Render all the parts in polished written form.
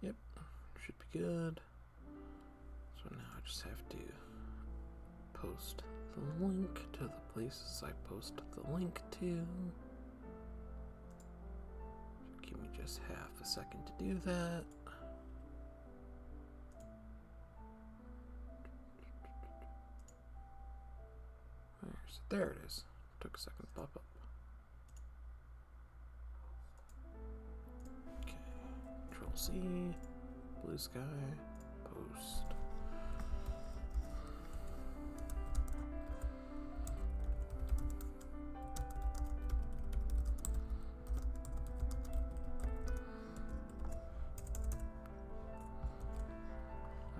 Yep, should be good. So now I just have to post the link to the places I posted the link to. Give me just half a second to do that. There it is. Took a second to pop up. Okay. Control C, blue sky, post.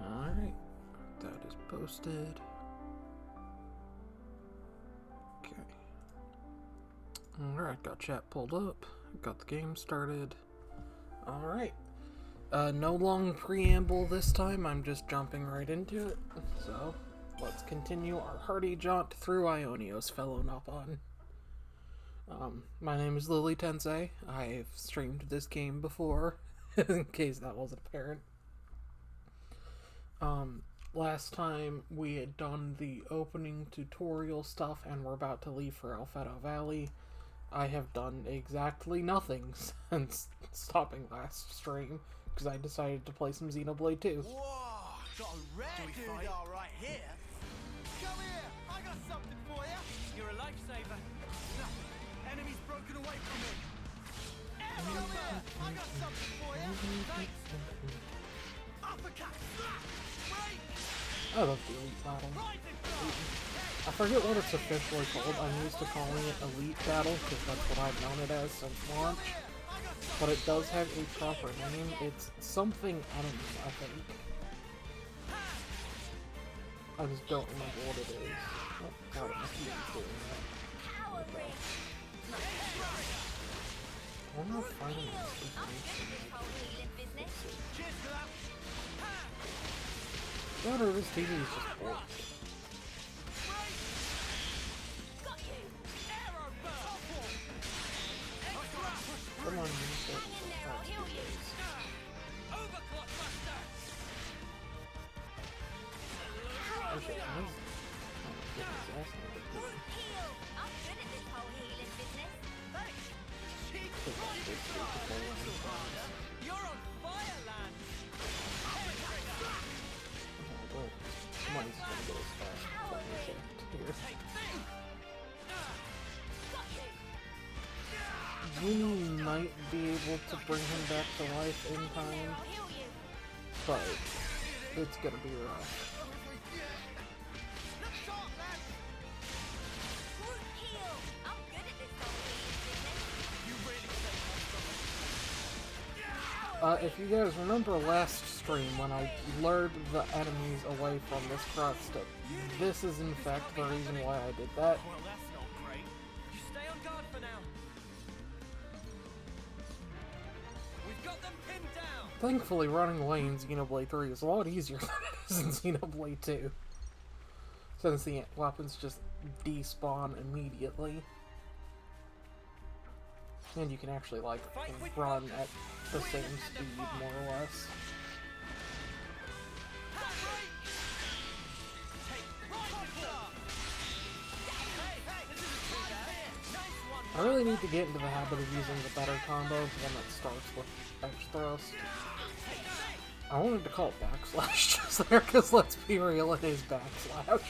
Alright, that is posted. Alright, got chat pulled up, got the game started. Alright, no long preamble this time, I'm just jumping right into it. So, let's continue our hearty jaunt through Ionios fellow Napon. My name is LillyTensei. I've streamed this game before, in case that wasn't apparent. Last time we had done the opening tutorial stuff and we're about to leave for Alfedo Valley. I have done exactly nothing since stopping last stream, because I decided to play some Xenoblade 2. Whoa, got a rare dude right here. Come here, I got something for you. You're a lifesaver. No, enemy's broken away from me. Come here, I got something for you. Thanks. Uppercut, break. I love the Elite Battle. I forget what it's officially called. I'm used to calling it Elite Battle because that's what I've known it as since launch. But it does have a proper name. It's something enemy, I think. I just don't remember what it is. Oh, God, I keep doing that. Okay. I don't know if finding God, or this TV is just bored. Come on, man. You're on fire, land. Come on, he's gonna go as fast as here. We might be able to bring him back to life in time, but it's gonna be rough. If you guys remember last stream when I lured the enemies away from this cross stick, this is in fact the reason why I did that. Well, that's not great. You stay on guard for now. We've got them pinned down. Thankfully, running away in Xenoblade 3 is a lot easier than it is in Xenoblade 2. Since the weapons just despawn immediately. And you can actually, like, run at the same speed, more or less. I really need to get into the habit of using the better combo, the one that starts with edge thrust. I wanted to call it backslash just there, because let's be real, it is backslash.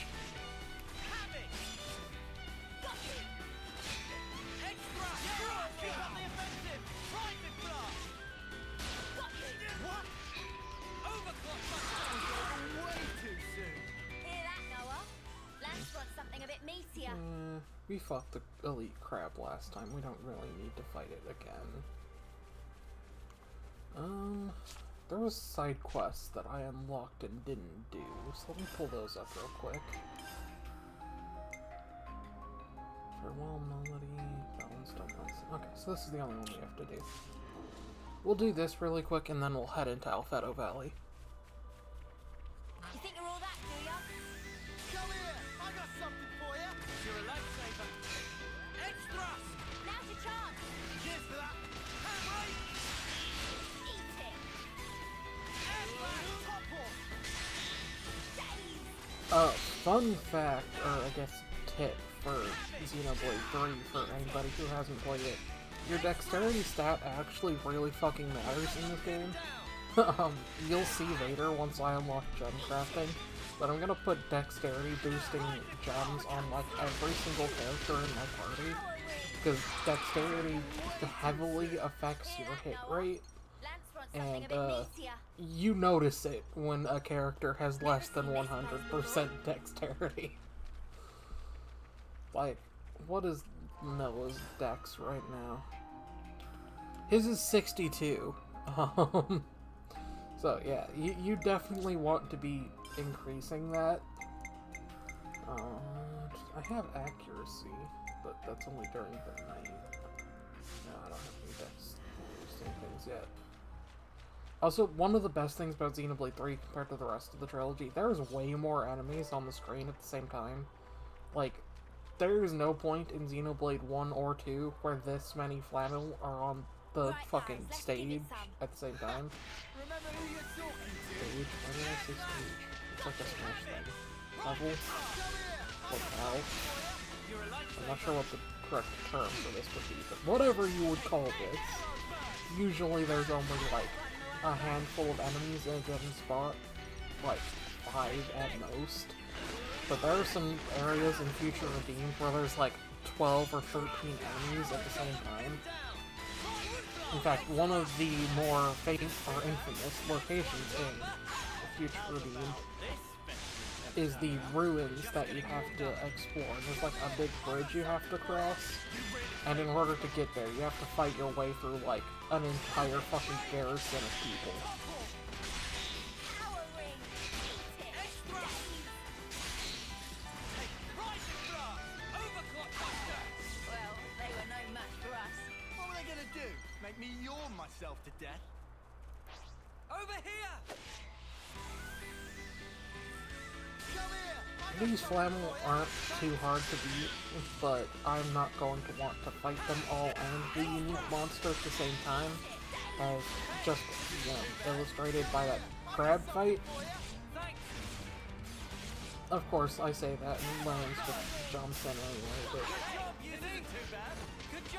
We fought the elite crab last time. We don't really need to fight it again. There was side quests that I unlocked and didn't do, so let me pull those up real quick. Farewell Melody, Balanced on Ice. Okay, so this is the only one we have to do. We'll do this really quick and then we'll head into Alfedo Valley. You think you're all that, do ya? Come here! I got something for you! You're a lifesaver. Edge thrust! Now's your chance! Cheers for that! Ha! fun fact, or I guess tip for Xenoblade 3 for anybody who hasn't played it, your dexterity stat actually really fucking matters in this game. You'll see later once I unlock gem crafting, but I'm gonna put dexterity boosting gems on like every single character in my party, because dexterity heavily affects your hit rate, and you notice it when a character has less than 100% dexterity. Like, what is Noah's dex right now? His is 62. So yeah, you definitely want to be increasing that. I have accuracy, but that's only during the night. No, I don't have any dex boosting things yet. Also, one of the best things about Xenoblade 3 compared to the rest of the trilogy, there's way more enemies on the screen at the same time. Like, there is no point in Xenoblade 1 or 2 where this many Flamel are on the fucking stage at the same time. Remember who you're talking to. Stage? Why did I say stage? It's like a Smash thing. Level? Locale? I'm not sure what the correct term for this would be, but whatever you would call this. Usually there's only like a handful of enemies in a given spot. Like 5 at most. But there are some areas in Future Redeemed where there's like 12 or 13 enemies at the same time. In fact, one of the more famous or infamous locations in Future Redeemed is the ruins that you have to explore. There's like a big bridge you have to cross, and in order to get there, you have to fight your way through like an entire fucking garrison of people. Make me yawn myself to death. Over here! Come here! These Flamel aren't too hard to beat, but I'm not going to want to fight them all and the unique monster at the same time, as just, you know, illustrated by that crab fight. Of course, I say that and Lance just jumps in anyway, but...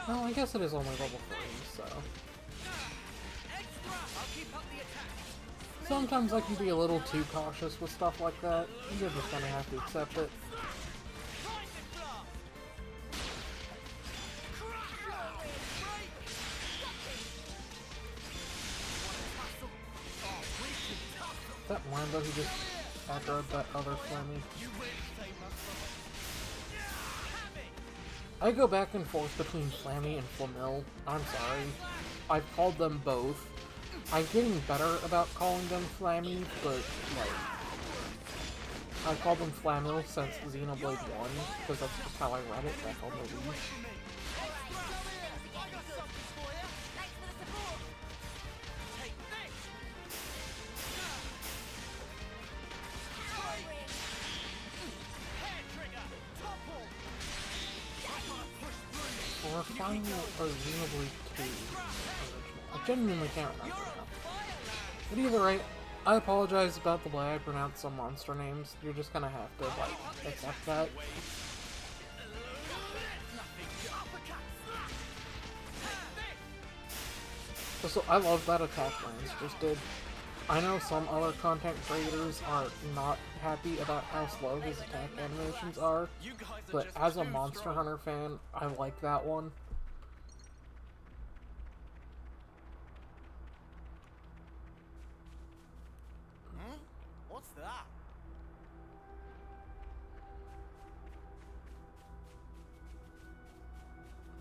Well, I guess it is only level 3, so... Sometimes I can be a little too cautious with stuff like that. You're just gonna have to accept it. That Lando who just aggroed that other Flammy. I go back and forth between Flammy and Flamil. I'm sorry. I've called them both. I'm getting better about calling them Flammy, but, like... I called them Flamil since Xenoblade 1, because that's just how I read it back on the Wii. Or Final or Xenoblade 2 original. I genuinely can't remember now. But either way, I apologize about the way I pronounce some monster names. You're just gonna have to, like, accept that. Also, I love that attack Lance just did. I know some other content creators are not happy about how slow his attack animations are, but as a Monster Hunter fan, I like that one. What's that?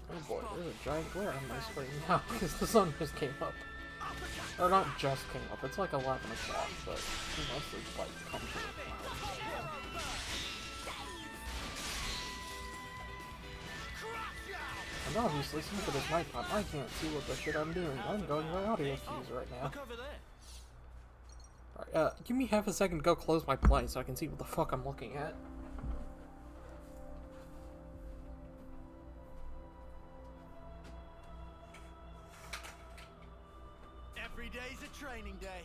Oh boy, there's a giant glare on my screen now because the sun just came up. Or not just came up, it's like 11 o'clock, but mostly like comes to the clouds. And obviously, since it is nighttime, I can't see what the shit I'm doing. I'm going by audio cues right now. Alright, give me half a second to go close my play so I can see what the fuck I'm looking at. Every day's a training day.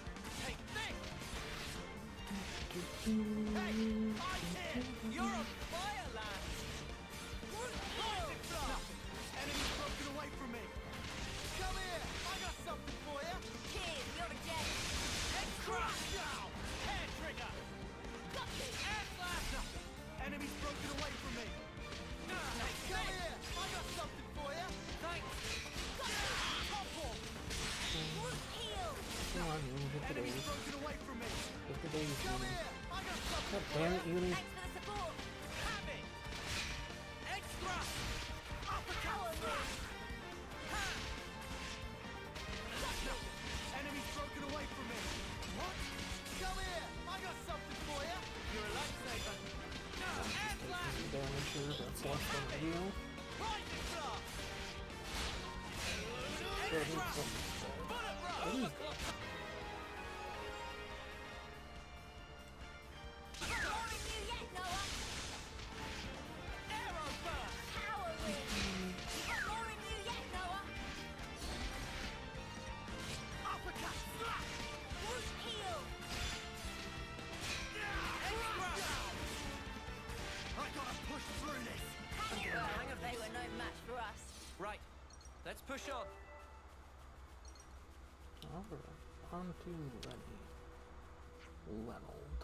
You're a fire lad. Enemy's broken away from me. Come here. I got something for you. Cheers, you're dead. Head crush now. Hair trigger. Got you. Air flash. Enemy's broken away from me. Come here. I got something for you. Thanks. Topple. Heal. Come on, Uni, hit the Enemy's days. broken away from me. Hit the days, Come Uni. here. I got God something for damn you. it, Uni. Thanks for the support. Have it. Extra. Uppercut. Slash. Ha. Enemy's broken away from me. What? Come here. I got something for you. You're a lifesaver. Air flash. Some damage here, that's less than real. Lightning blast. Sure, I need some. Bullet rush. Ooh. Not more in you yet, Noah. Arrow burst. Power win. Got more in you yet, Noah. Uppercut. Slash. Heal. Extra. I gotta push through this. They were no match for us. Right. Let's push on. Alright, on to Lenny. Lenold.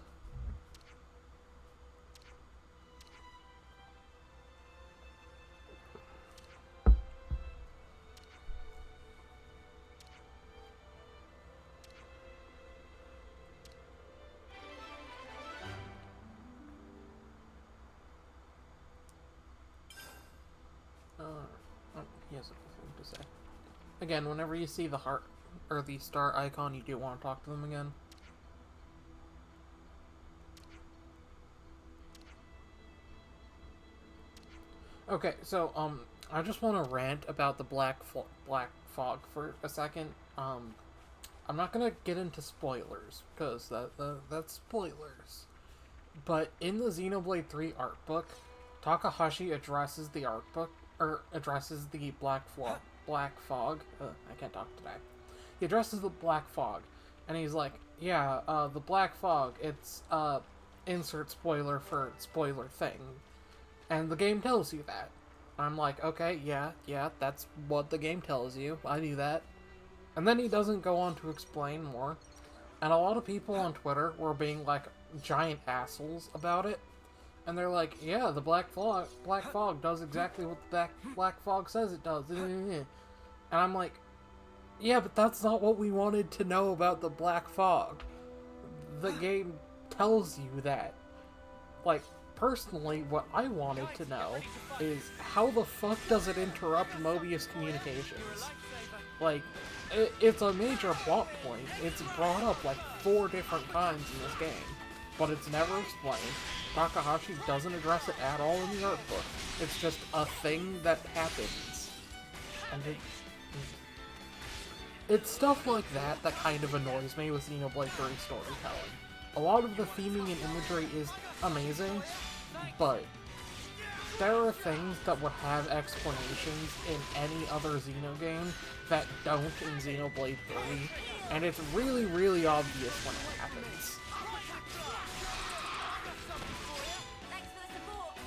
He has a cool thing to say. Again, whenever you see the heart or the star icon, you do want to talk to them again. Okay, so I just want to rant about the black fog for a second. I'm not gonna get into spoilers because that's spoilers. But in the Xenoblade 3 art book, Takahashi addresses the art book or addresses the black fog. I can't talk today. He addresses the black fog, and he's like, "Yeah, the black fog. It's insert spoiler for spoiler thing." And the game tells you that. I'm like, okay, yeah, that's what the game tells you. I knew that. And then he doesn't go on to explain more. And a lot of people on Twitter were being like giant assholes about it. And they're like, yeah, the black fog does exactly what the black fog says it does. And I'm like, yeah, but that's not what we wanted to know about the black fog. The game tells you that. Like, personally, what I wanted to know is how the fuck does it interrupt Mobius communications? Like, it's a major plot point. It's brought up like 4 different times in this game, but it's never explained. Takahashi doesn't address it at all in the art book. It's just a thing that happens. And it's stuff like that that kind of annoys me with Xenoblade 3 storytelling. A lot of the theming and imagery is amazing, but there are things that would have explanations in any other Xeno game that don't in Xenoblade 3, and it's really, really obvious when it happens. Thanks for the support.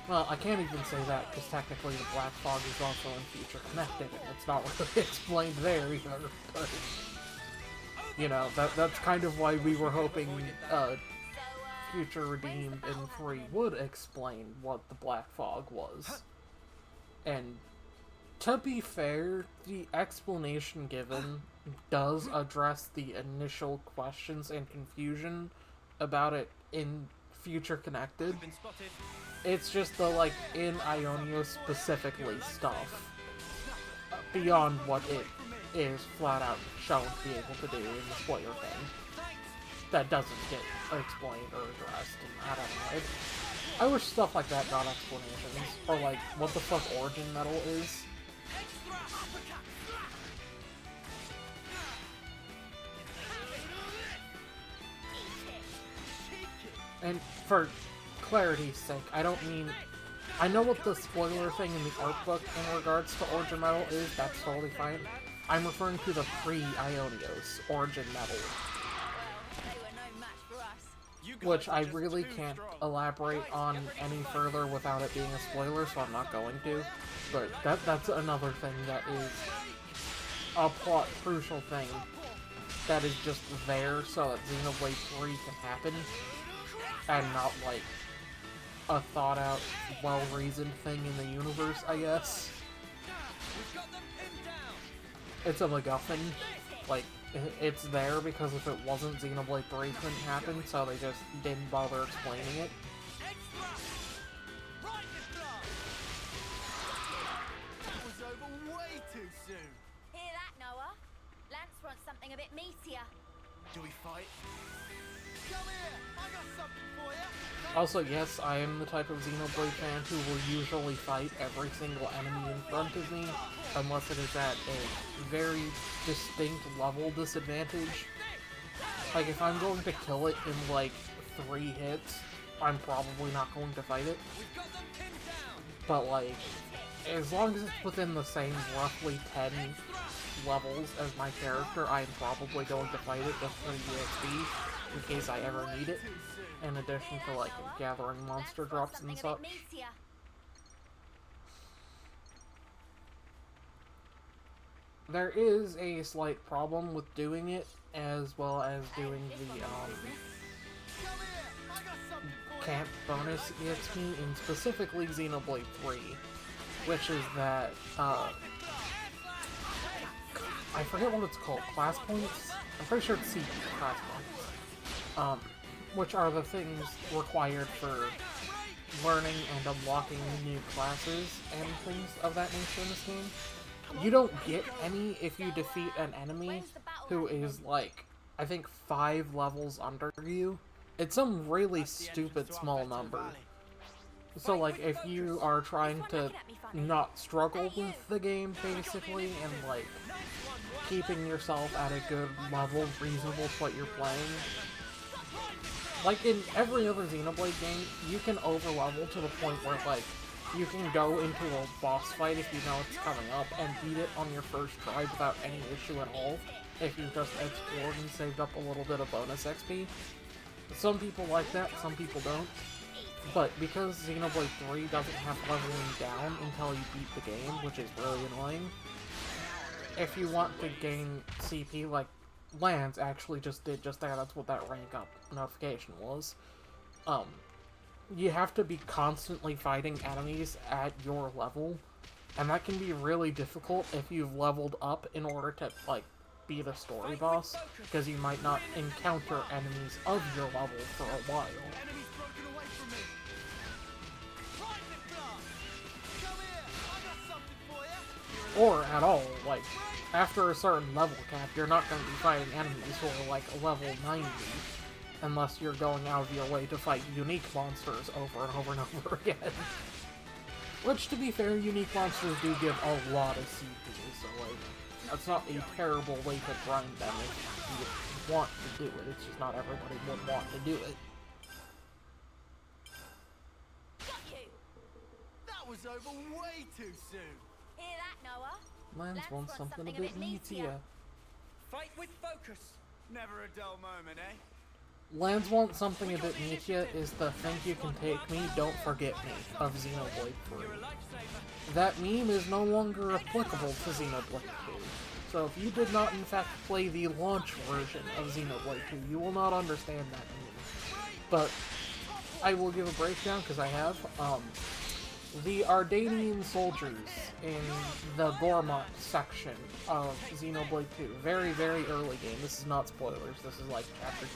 Well, I can't even say that, because technically the Black Fog is also in Future Connected, and it's not really explained there either, but... You know, that's kind of why we were hoping, Future Redeemed in 3 would explain what the Black Fog was. And, to be fair, the explanation given does address the initial questions and confusion about it in Future Connected. It's just the, like, in Ionia specifically stuff beyond what it is flat out shown to be able to do in the spoiler thing that doesn't get explained or addressed, and I don't know. I wish stuff like that got explanations, or like what the fuck origin metal is. And for clarity's sake, I don't mean... I know what the spoiler thing in the art book in regards to origin metal is, that's totally fine. I'm referring to the pre-Ionios origin metal. Well, they were no match for us. You which I really can't elaborate on any further without it being a spoiler, so I'm not going to. But that's another thing that is a plot crucial thing that is just there so that Xenoblade 3 can happen, and not like a thought out, well-reasoned thing in the universe, I guess. It's a MacGuffin. Like, it's there because if it wasn't, Xenoblade 3 couldn't happen, so they just didn't bother explaining it. That was over way too soon. Hear that, Noah? Lance wants something a bit meatier. Do we fight? Come here! I got something for you! Also, yes, I am the type of Xenoblade fan who will usually fight every single enemy in front of me, unless it is at a very distinct level disadvantage. Like, if I'm going to kill it in, like, 3 hits, I'm probably not going to fight it. But, like, as long as it's within the same roughly 10 levels as my character, I'm probably going to fight it just for the EXP, in case I ever need it, in addition to, like, gathering monster drops and such. There is a slight problem with doing it, as well as doing the, camp bonus EXP in specifically Xenoblade 3, which is that, I forget what it's called, class points? I'm pretty sure it's CP, class points. Which are the things required for learning and unlocking new classes and things of that nature in this game. You don't get any if you defeat an enemy who is, like, I think 5 levels under you. It's some really stupid small number. So, like, if you are trying to not struggle with the game, basically, and, like, keeping yourself at a good level reasonable to what you're playing, like in every other Xenoblade game, you can overlevel to the point where, like, you can go into a boss fight if you know it's coming up and beat it on your first try without any issue at all, if you just explored and saved up a little bit of bonus XP. Some people like that, some people don't. But because Xenoblade 3 doesn't have leveling down until you beat the game, which is really annoying, if you want to gain CP, like Lance actually just did just that, that's what that rank up notification was, you have to be constantly fighting enemies at your level, and that can be really difficult if you've leveled up in order to, like, be the story boss, because you might not encounter enemies of your level for a while. Or at all, like, after a certain level cap, you're not going to be fighting enemies who are, like, level 90, unless you're going out of your way to fight unique monsters over and over and over again. Which, to be fair, unique monsters do give a lot of CP, so, like, that's not a terrible way to grind them if you want to do it. It's just not everybody would want to do it. That was over way too soon. Hear that, Noah? Lance wants something a bit meatier. Fight with focus. Never a dull moment, eh? Lance wants something a bit meatier is the "Think You Can Take Me, Don't Forget Me" of Xenoblade 3. That meme is no longer applicable to Xenoblade 2. So if you did not in fact play the launch version of Xenoblade 2, you will not understand that meme. But I will give a breakdown, because I have. The Ardanian soldiers in the Gormont section of Xenoblade 2. Very, very early game. This is not spoilers. This is like Chapter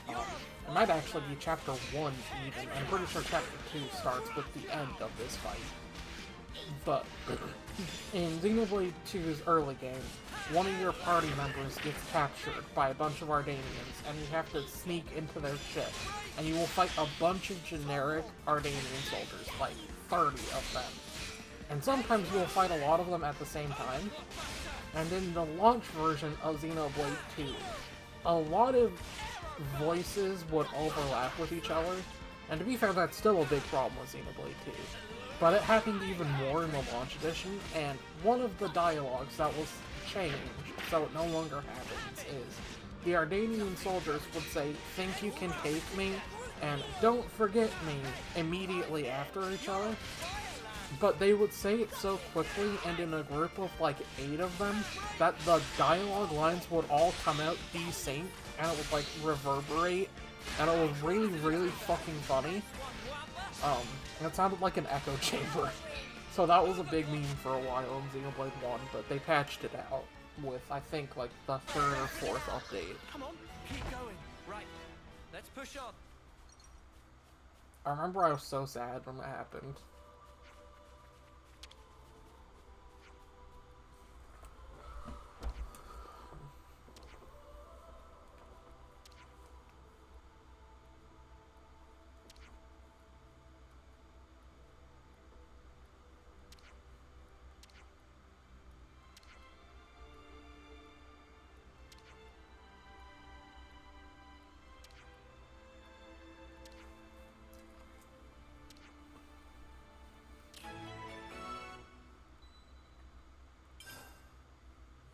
2. It might actually be Chapter 1 even. I'm pretty sure Chapter 2 starts with the end of this fight. But in Xenoblade 2's early game, one of your party members gets captured by a bunch of Ardanians, and you have to sneak into their ship. And you will fight a bunch of generic Ardanian soldiers, like 30 of them. And sometimes you will fight a lot of them at the same time. And in the launch version of Xenoblade 2, a lot of voices would overlap with each other. And to be fair, that's still a big problem with Xenoblade 2. But it happened even more in the launch edition, and one of the dialogues that was changed, so it no longer happens, is the Ardanian soldiers would say, "Think you can take me?" and "Don't forget me" immediately after each other. But they would say it so quickly and in a group of like 8 of them that the dialogue lines would all come out desynced and it would like reverberate, and it was really, really fucking funny. It sounded like an echo chamber. So that was a big meme for a while in Xenoblade 1, but they patched it out with, I think, like the 3rd or 4th update. Come on, keep going. Right, let's push on. I remember I was so sad when that happened.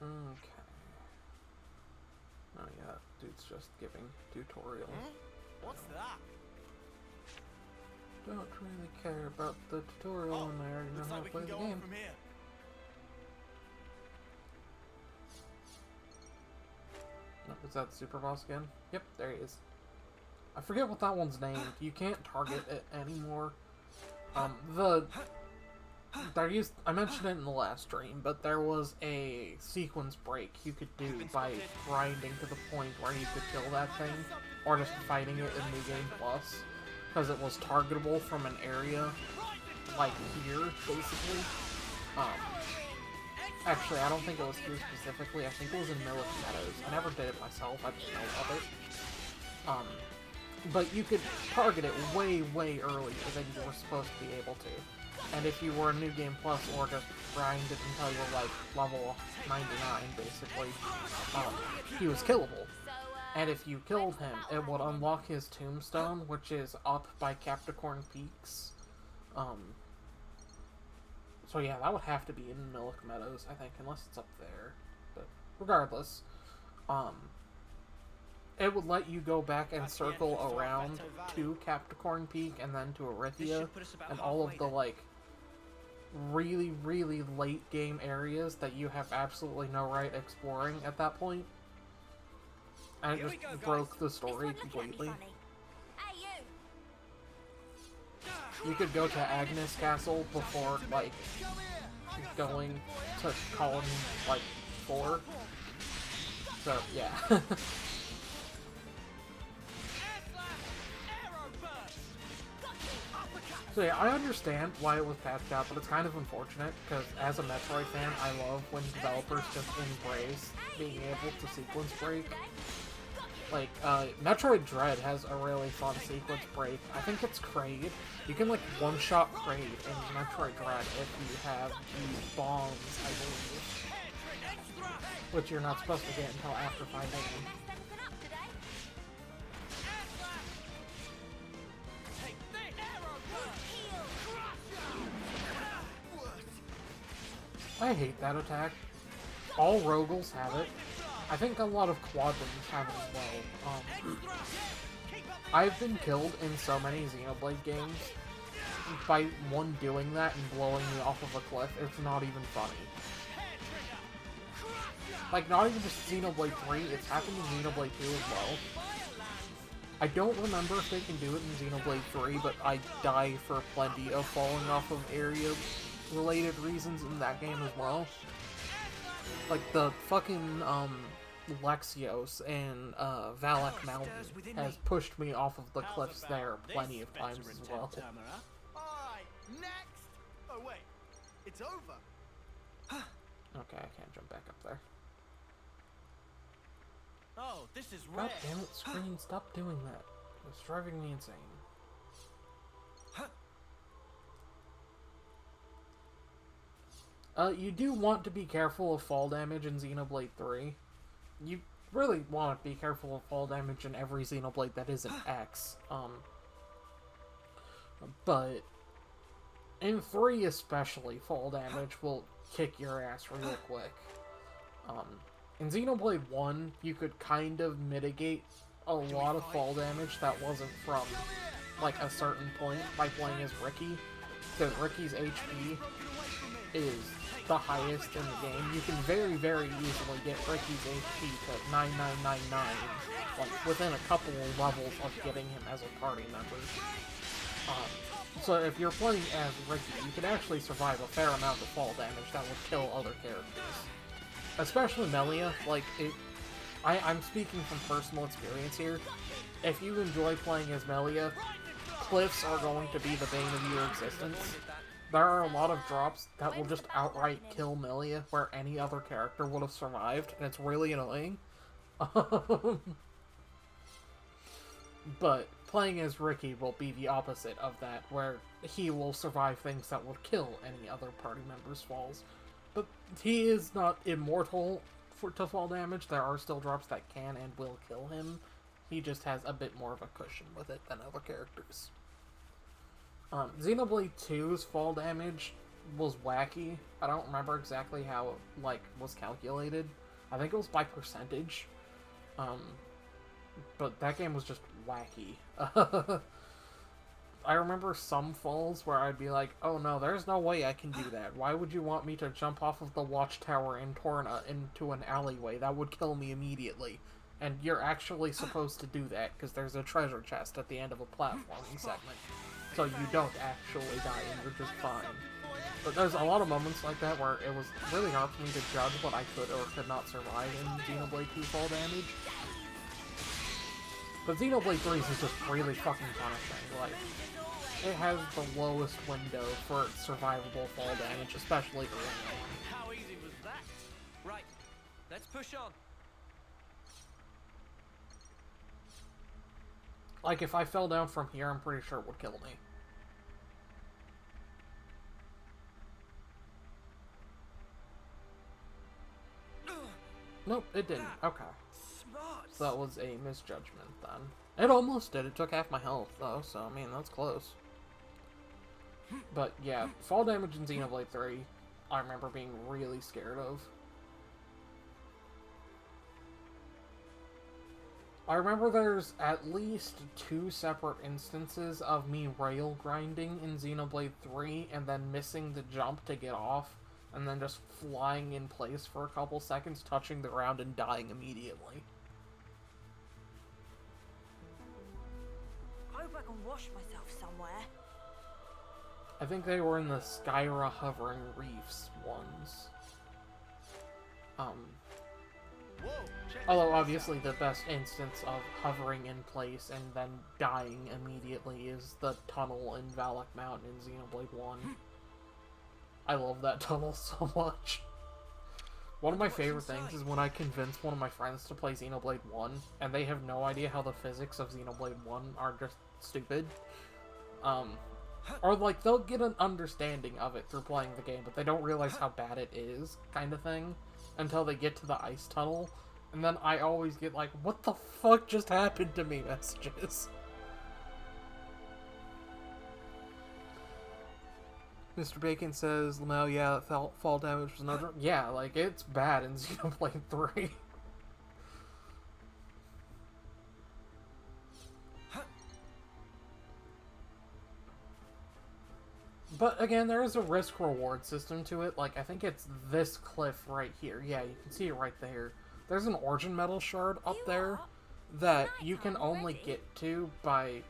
Okay. Oh yeah, dude's just giving tutorial. What's that? Don't really care about the tutorial when I already know Looks how like to we play can the go on game. from here. Oh, is that the super boss again? Yep, there he is. I forget what that one's named. You can't target it anymore. I mentioned it in the last stream, but there was a sequence break you could do by grinding to the point where you could kill that thing, or just fighting it in New Game Plus, because it was targetable from an area like here, basically. Actually, I don't think it was here specifically. I think it was in Millic Meadows. I never did it myself. I just know of it. But you could target it way, way earlier than you were supposed to be able to. And if you were a New Game Plus or just grind it until you were like level 99, basically, he was killable. And if you killed him, it would unlock his tombstone, which is up by Capricorn Peaks. So yeah, that would have to be in Millic Meadows, I think, unless it's up there. But regardless, it would let you go back and circle around to Capricorn Peak and then to Erythia and all of the, like, really, really late game areas that you have absolutely no right exploring at that point. And it just broke the story completely. You could go to Agnes Castle before, like, going to Colony, like, 4. So, yeah. So yeah, I understand why it was patched out, but it's kind of unfortunate, because as a Metroid fan, I love when developers just embrace being able to sequence break. Like, Metroid Dread has a really fun sequence break. I think it's Kraid. You can, like, one-shot Kraid in Metroid Dread if you have the bombs, I believe. Which you're not supposed to get until after finding them. I hate that attack. All Rogals have it. I think a lot of Quadrants have it as well. I've been killed in so many Xenoblade games by one doing that and blowing me off of a cliff. It's not even funny. Like, not even just Xenoblade 3, it's happened in Xenoblade 2 as well. I don't remember if they can do it in Xenoblade 3, but I die for plenty of falling off of area-related reasons in that game as well. Like, the fucking, Lexios and, Valak Mountain has pushed me off of the cliffs there plenty of times as well. Alright, next! Oh wait, it's over. Okay, I can't jump back up there. Oh, this is God rare. damn it, screen, stop doing that. It's driving me insane. You do want to be careful of fall damage in Xenoblade 3. You really want to be careful of fall damage in every Xenoblade that isn't X. But in 3 especially, fall damage will kick your ass real quick. In Xenoblade 1, you could kind of mitigate a lot of fall damage that wasn't from, like, a certain point by playing as Ricky, because Ricky's HP is the highest in the game. You can very, very easily get Ricky's HP to 9999, like, within a couple of levels of getting him as a party member. So if you're playing as Ricky, you can actually survive a fair amount of fall damage that will kill other characters. Especially Melia, like, I'm speaking from personal experience here. If you enjoy playing as Melia, cliffs are going to be the bane of your existence. There are a lot of drops that will just outright kill Melia, where any other character would have survived, and it's really annoying. But playing as Ricky will be the opposite of that, where he will survive things that will kill any other party member's falls. But he is not immortal to fall damage. There are still drops that can and will kill him. He just has a bit more of a cushion with it than other characters. Xenoblade 2's fall damage was wacky. I don't remember exactly how it, like, was calculated. I think it was by percentage. But that game was just wacky. I remember some falls where I'd be like, oh no, there's no way I can do that. Why would you want me to jump off of the watchtower in Torna into an alleyway? That would kill me immediately. And you're actually supposed to do that, because there's a treasure chest at the end of a platforming segment. So you don't actually die and you're just fine. But there's a lot of moments like that where it was really hard for me to judge what I could or could not survive in Xenoblade 2 fall damage. But Xenoblade 3 is just really fucking punishing. Like, it has the lowest window for survivable fall damage, especially early. How easy was that? Right, let's push on. Like, if I fell down from here, I'm pretty sure it would kill me. Nope, it didn't. Okay. So that was a misjudgment then. It almost did. It took half my health, though, so, I mean, that's close. But, yeah, fall damage in Xenoblade 3, I remember being really scared of. I remember there's at least 2 separate instances of me rail grinding in Xenoblade 3 and then missing the jump to get off, and then just flying in place for a couple seconds, touching the ground and dying immediately. I hope I can wash myself somewhere. I think they were in the Skyra Hovering Reefs ones. Whoa, check Although, this obviously, out. the best instance of hovering in place and then dying immediately is the tunnel in Valak Mountain in Xenoblade 1. I love that tunnel so much. One of my favorite things is when I convince one of my friends to play Xenoblade 1, and they have no idea how the physics of Xenoblade 1 are just stupid. Or, like, they'll get an understanding of it through playing the game, but they don't realize how bad it is, kind of thing, until they get to the ice tunnel. And then I always get like, what the fuck just happened to me messages. Mr. Bacon says, Lamau, yeah, fall damage was another. Yeah, like, it's bad in Xenoblade 3. But again, there is a risk-reward system to it. Like, I think it's this cliff right here. Yeah, you can see it right there. There's an Origin Metal Shard up there that you can only get to by,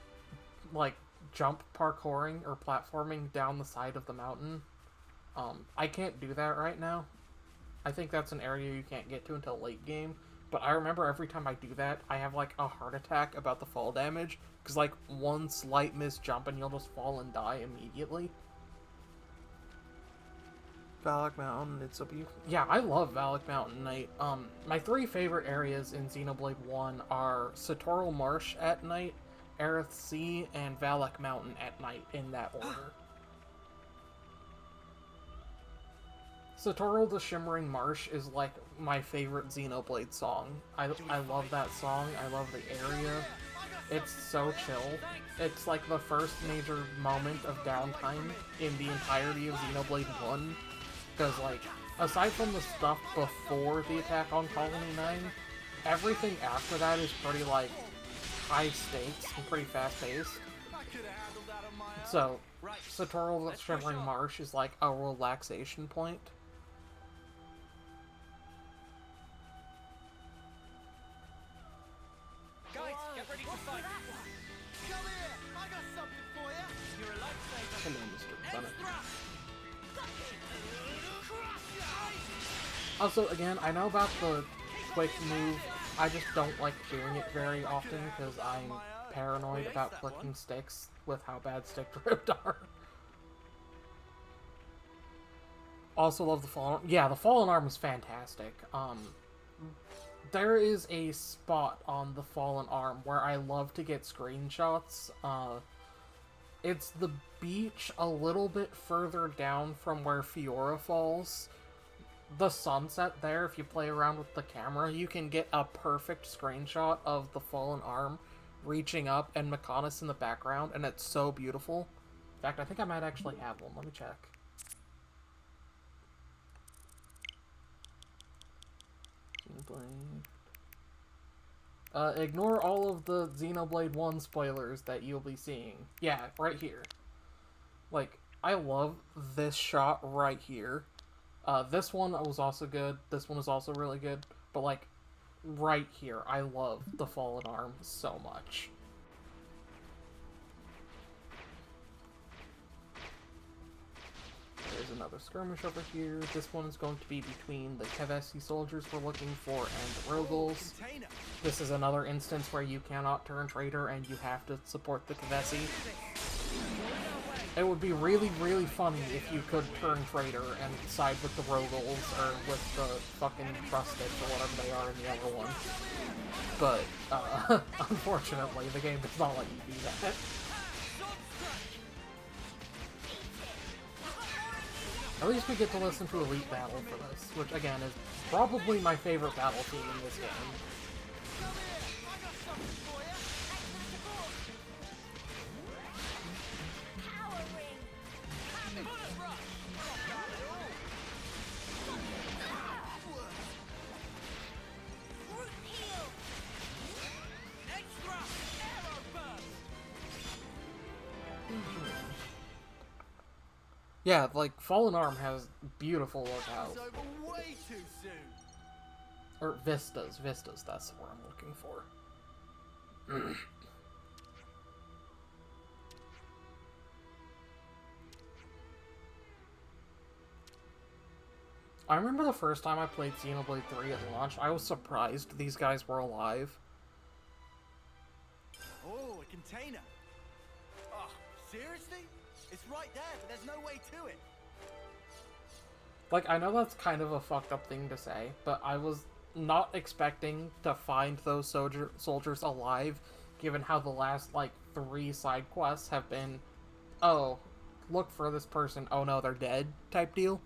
like, jump parkouring or platforming down the side of the mountain. I can't do that right now. I think that's an area you can't get to until late game. But I remember every time I do that, I have, like, a heart attack about the fall damage. Because, like, one slight misjump and you'll just fall and die immediately. Valak Mountain, it's a beautiful... Yeah, I love Valak Mountain night. My 3 favorite areas in Xenoblade 1 are Satoral Marsh at night, Aerith Sea, and Valak Mountain at night, in that order. Satoral the Shimmering Marsh is, like, my favorite Xenoblade song. I love that song, I love the area. It's so chill. It's, like, the first major moment of downtime in the entirety of Xenoblade 1. Because, like, aside from the stuff before the attack on Colony 9, everything after that is pretty, like, high stakes and pretty fast paced. I could have handled that on my own. So, Right. Satoral's Let's push Shimmering on. Marsh is like a relaxation point. Guys, get ready to fight. Come here. I got something for you. You're a lifesaver. Hello, Mr. Bennett. Extra. Also, again, I know about the quick move. I just don't like doing it very often because I'm paranoid about clicking sticks with how bad stick drift are. Also love the Fallen... Yeah, the Fallen Arm is fantastic. There is a spot on the Fallen Arm where I love to get screenshots. It's the beach a little bit further down from where Fiora falls. The sunset there, if you play around with the camera, you can get a perfect screenshot of the Fallen Arm reaching up and Mechonis in the background, and it's so beautiful. In fact, I think I might actually have one. Let me check. Ignore all of the Xenoblade 1 spoilers that you'll be seeing. Yeah, right here. Like, I love this shot right here. This one was also good. This one is also really good. But, like, right here, I love the Fallen Arm so much. There's another skirmish over here. This one is going to be between the Kevesi soldiers we're looking for and the Rogals. Container. This is another instance where you cannot turn traitor and you have to support the Kevesi. It would be really, really funny if you could turn traitor and side with the Rogals or with the fucking Trusted or whatever they are in the other one. But, unfortunately, the game does not let you do that. At least we get to listen to Elite Battle for this, which again is probably my favorite battle theme in this game. Come here. I got something for you. Power ring. Bullet rush. Root heal. Extra. Arrow burst. Yeah, like, Fallen Arm has beautiful It's locales. over way too soon. Or vistas, that's the word I'm looking for. I remember the first time I played Xenoblade 3 at launch, I was surprised these guys were alive. Oh, a container. Oh, seriously? It's right there, but there's no way to it. Like, I know that's kind of a fucked up thing to say, but I was not expecting to find those soldiers alive, given how the last, like, 3 side quests have been, oh, look for this person, oh no, they're dead, type deal.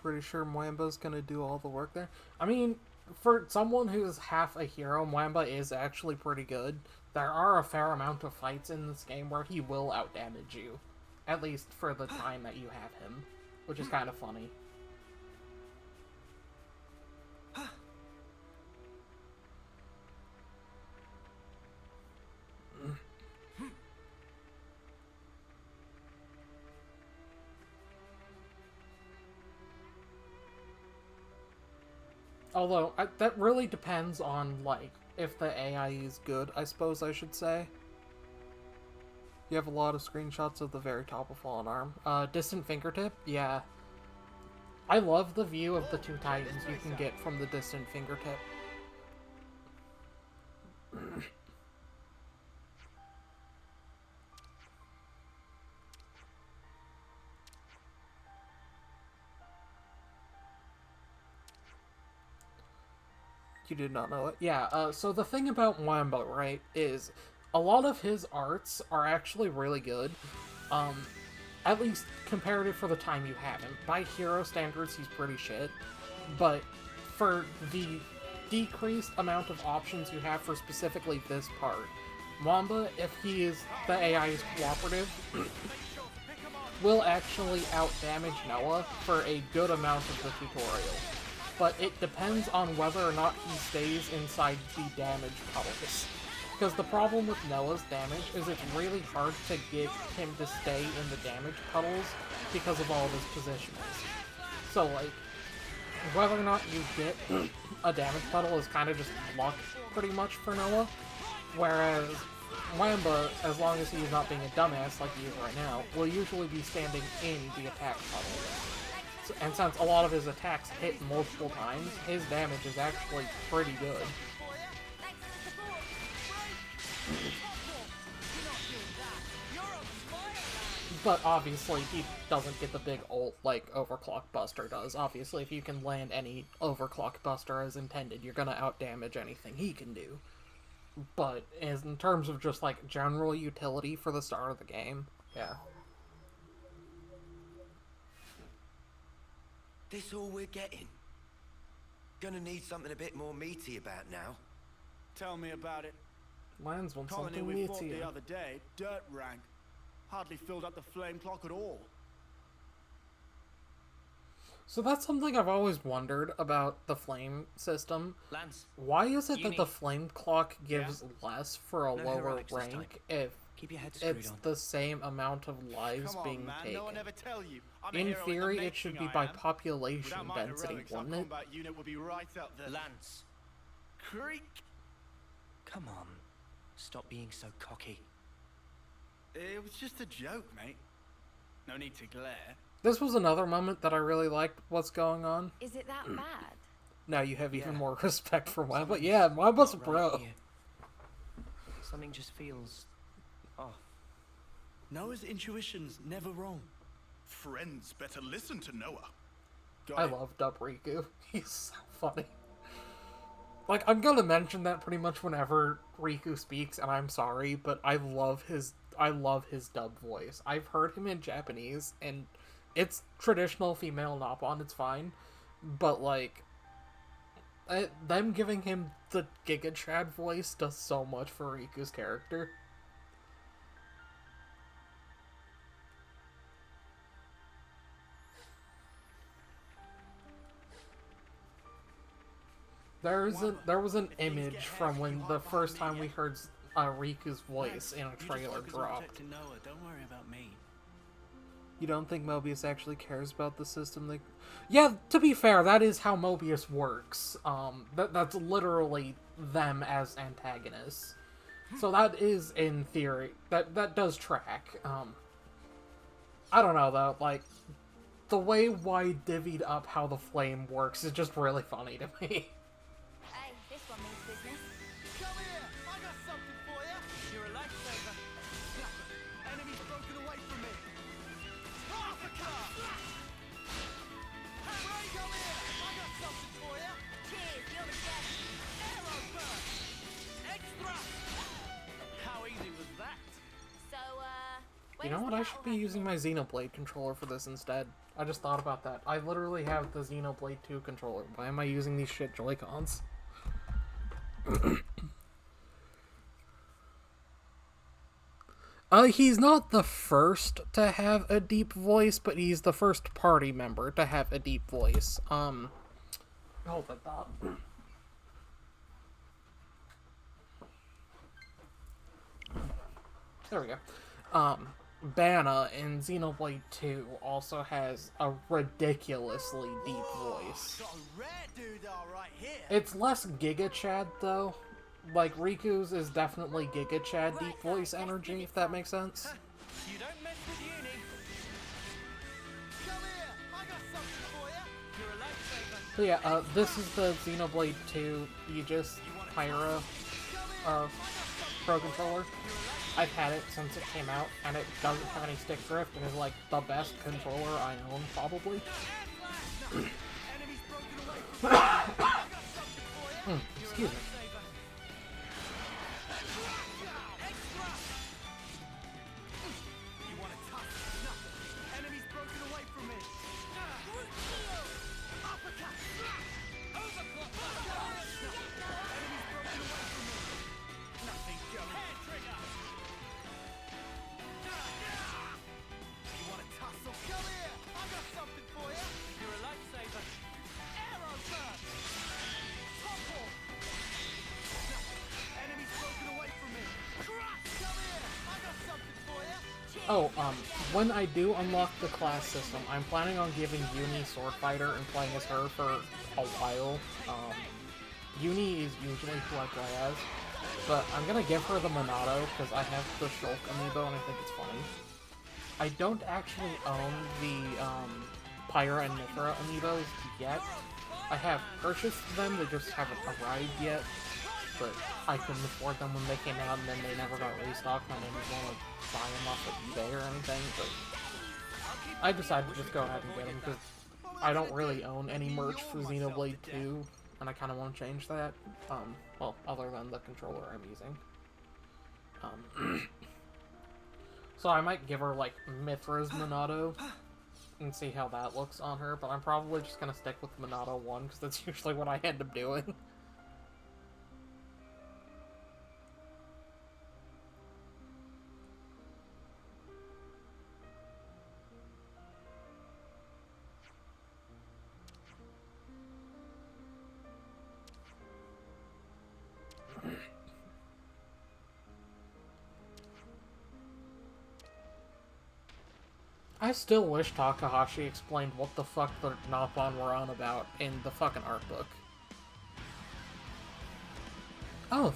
Pretty sure Mwamba's gonna do all the work there. I mean, for someone who's half a hero, Mwamba is actually pretty good. There are a fair amount of fights in this game where he will outdamage you. At least for the time that you have him. Which is kind of funny. Although, that really depends on, like, if the AI is good, I suppose I should say. You have a lot of screenshots of the very top of Fallen Arm. Distant Fingertip? Yeah. I love the view of the two titans you can get from the Distant Fingertip. You did not know it? Yeah, so the thing about Mwamba, right, is a lot of his arts are actually really good. At least comparative for the time you have him. By hero standards, he's pretty shit. But for the decreased amount of options you have for specifically this part, Wamba, if the AI is cooperative, will actually out-damage Noah for a good amount of the tutorial. But it depends on whether or not he stays inside the damage puddles. Because the problem with Noah's damage is it's really hard to get him to stay in the damage puddles because of all of his positionals. So, like, whether or not you get a damage puddle is kind of just luck, pretty much, for Noah. Whereas Wamba, as long as he's not being a dumbass like he is right now, will usually be standing in the attack puddle. And since a lot of his attacks hit multiple times, his damage is actually pretty good. But obviously, he doesn't get the big ult like Overclock Buster does. Obviously, if you can land any Overclock Buster as intended, you're gonna outdamage anything he can do. But in terms of just like general utility for the start of the game, yeah. This all we're getting? Gonna need something a bit more meaty about now. Tell me about it. Lands want Colony something we fought meaty. the other day, dirt rank. Hardly filled up the flame clock at all. So that's something I've always wondered about the flame system. Lance, Why is it that Uni. the flame clock gives less for a No lower heroics this rank time. if Keep your head screwed it's on. the same amount of lives Come on, being man. taken? No one ever tell you. I'm a In hero the theory, it making, should be I by am. population Without my density, heroics, our wouldn't it? combat unit would be right up there. Lance, Creak. come on. Stop being so cocky. It was just a joke, mate. No need to glare. This was another moment that I really liked what's going on. Is it that bad? Now you have even Yeah. more respect for Wamba. Yeah, Wamba's a Right bro. here. Something just feels off. Noah's intuition's never wrong. Friends better listen to Noah. Got I it. love Dub Riku. He's so funny. Like, I'm gonna mention that pretty much whenever Riku speaks, and I'm sorry, but I love his dub voice. I've heard him in Japanese, and it's traditional female Napon, it's fine. But, like, them giving him the Giga Chad voice does so much for Riku's character. There was an image from when the first time we heard Riku's voice in a trailer dropped. Noah. Don't worry about me. You don't think Mobius actually cares about the system? Yeah, to be fair, that is how Mobius works. That's literally them as antagonists. So that is, in theory, that does track. I don't know, though, like, the way Y divvied up how the flame works is just really funny to me. Hey, this one means business. Come here! I got something for you! You're a lifesaver. Enemy's broken away from me. Uppercut! Ray, come here! I got something for you! Cheers, you're the best. Arrow burst! Extra! How easy was that? So, You know what? I should be using my Xenoblade controller for this instead. I just thought about that. I literally have the Xenoblade 2 controller. Why am I using these shit Joy-Cons? He's not the first to have a deep voice, but he's the first party member to have a deep voice. Hold that thought. There we go. Banna in Xenoblade 2 also has a ridiculously deep voice. Got a rare dude right here. It's less Giga Chad though. Like Riku's is definitely Giga Chad deep voice energy, if that makes sense. You don't mess with uni. Come here! I got something for you. You're a lifesaver. So yeah, this is the Xenoblade 2 Aegis Pyra Pro Controller. I've had it since it came out, and it doesn't have any stick drift, and is like the best controller I own, probably. Enemy's broken away from me. I got something for you. Excuse me. Extra! You want to touch nothing. Enemy's broken away from me. Uppercut! Overcut! Oh, when I do unlock the class system, I'm planning on giving Uni Sword Fighter and playing as her for a while. Uni is usually who I play as, but I'm gonna give her the Monado because I have the Shulk amiibo and I think it's funny. I don't actually own the, Pyra and Mithra amiibos yet. I have purchased them, they just haven't arrived yet, but I couldn't afford them when they came out and then they never got restocked and I didn't want to buy them off of eBay or anything, but I decided to just go ahead and get them because I don't really own any merch for Xenoblade 2, and I kind of want to change that, well, other than the controller I'm using. So I might give her, like, Mithra's Monado and see how that looks on her, but I'm probably just gonna stick with Monado 1 because that's usually what I end up doing. I still wish Takahashi explained what the fuck the Nopon were on about in the fucking art book. Oh,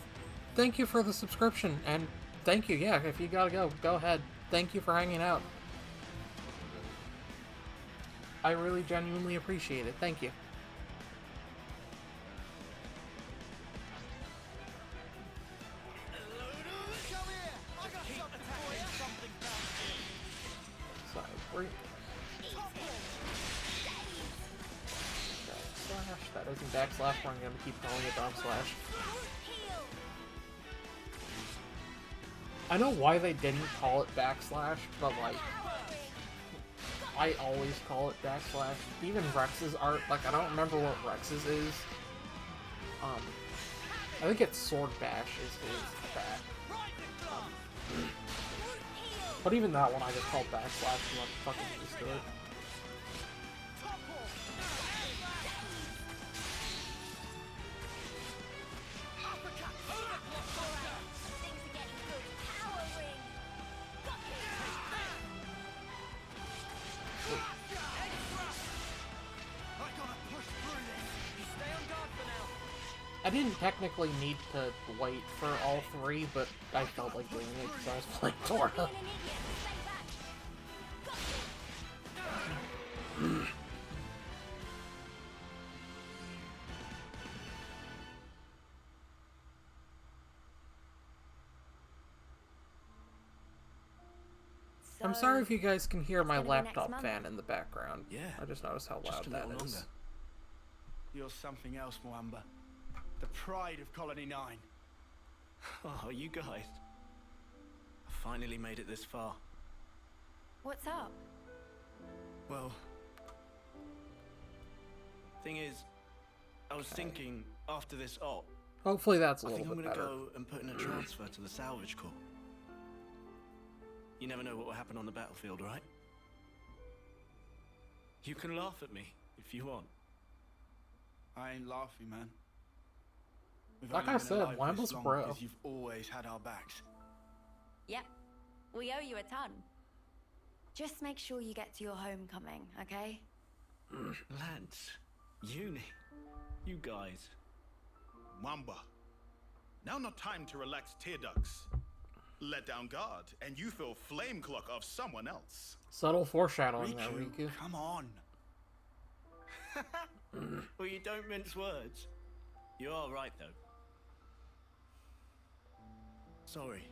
thank you for the subscription, and thank you, yeah, if you gotta go ahead. Thank you for hanging out. I really genuinely appreciate it, thank you. Backslash, that isn't backslash, we're gonna keep calling it dog slash. I know why they didn't call it backslash, but like, I always call it backslash. Even Rex's art, like I don't remember what Rex's is. I think it's sword bash is his attack. But even that one I just called backslash and I'm fucking used to it. I didn't technically need to wait for all three, but I felt like doing it because I was playing Torah. I'm sorry if you guys can hear my laptop fan in the background. Yeah. I just noticed how loud that is. You're something else, Mwamba. The pride of Colony 9. Oh, you guys. I finally made it this far. What's up? Well, thing is, I was thinking after this op, Hopefully that's a I little think I'm bit gonna better. go and put in a transfer to the salvage corps. You never know what will happen on the battlefield, right? You can laugh at me if you want. I ain't laughing, man. We've Like only I been said, alive Wamba's this long bro. because you've always had our backs. Yep. We owe you a ton. Just make sure you get to your homecoming, okay? Lance, Uni, you guys. Mamba. Now not time to relax tear ducts. Let down guard, and you feel flame clock of someone else. Subtle foreshadowing there, Riku, Riku. come on. Well, you don't mince words. You are right, though. Sorry,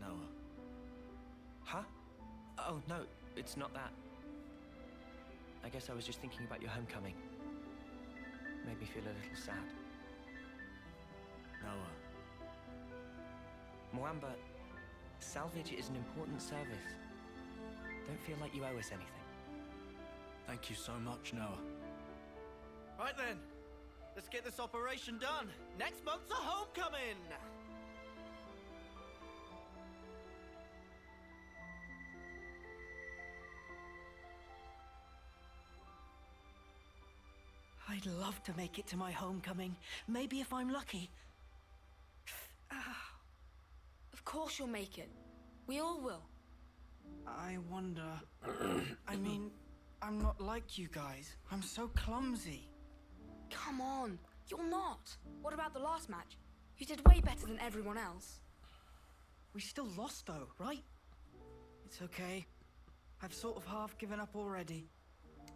Noah. Huh? Oh, no, it's not that. I guess I was just thinking about your homecoming. Made me feel a little sad. Noah. Mwamba, salvage is an important service. Don't feel like you owe us anything. Thank you so much, Noah. Right then, let's get this operation done. Next month's a homecoming. I'd love to make it to my homecoming. Maybe if I'm lucky. Of course you'll make it. We all will. I wonder... I mean, I'm not like you guys. I'm so clumsy. Come on, you're not. What about the last match? You did way better than everyone else. We still lost though, right? It's okay. I've sort of half given up already.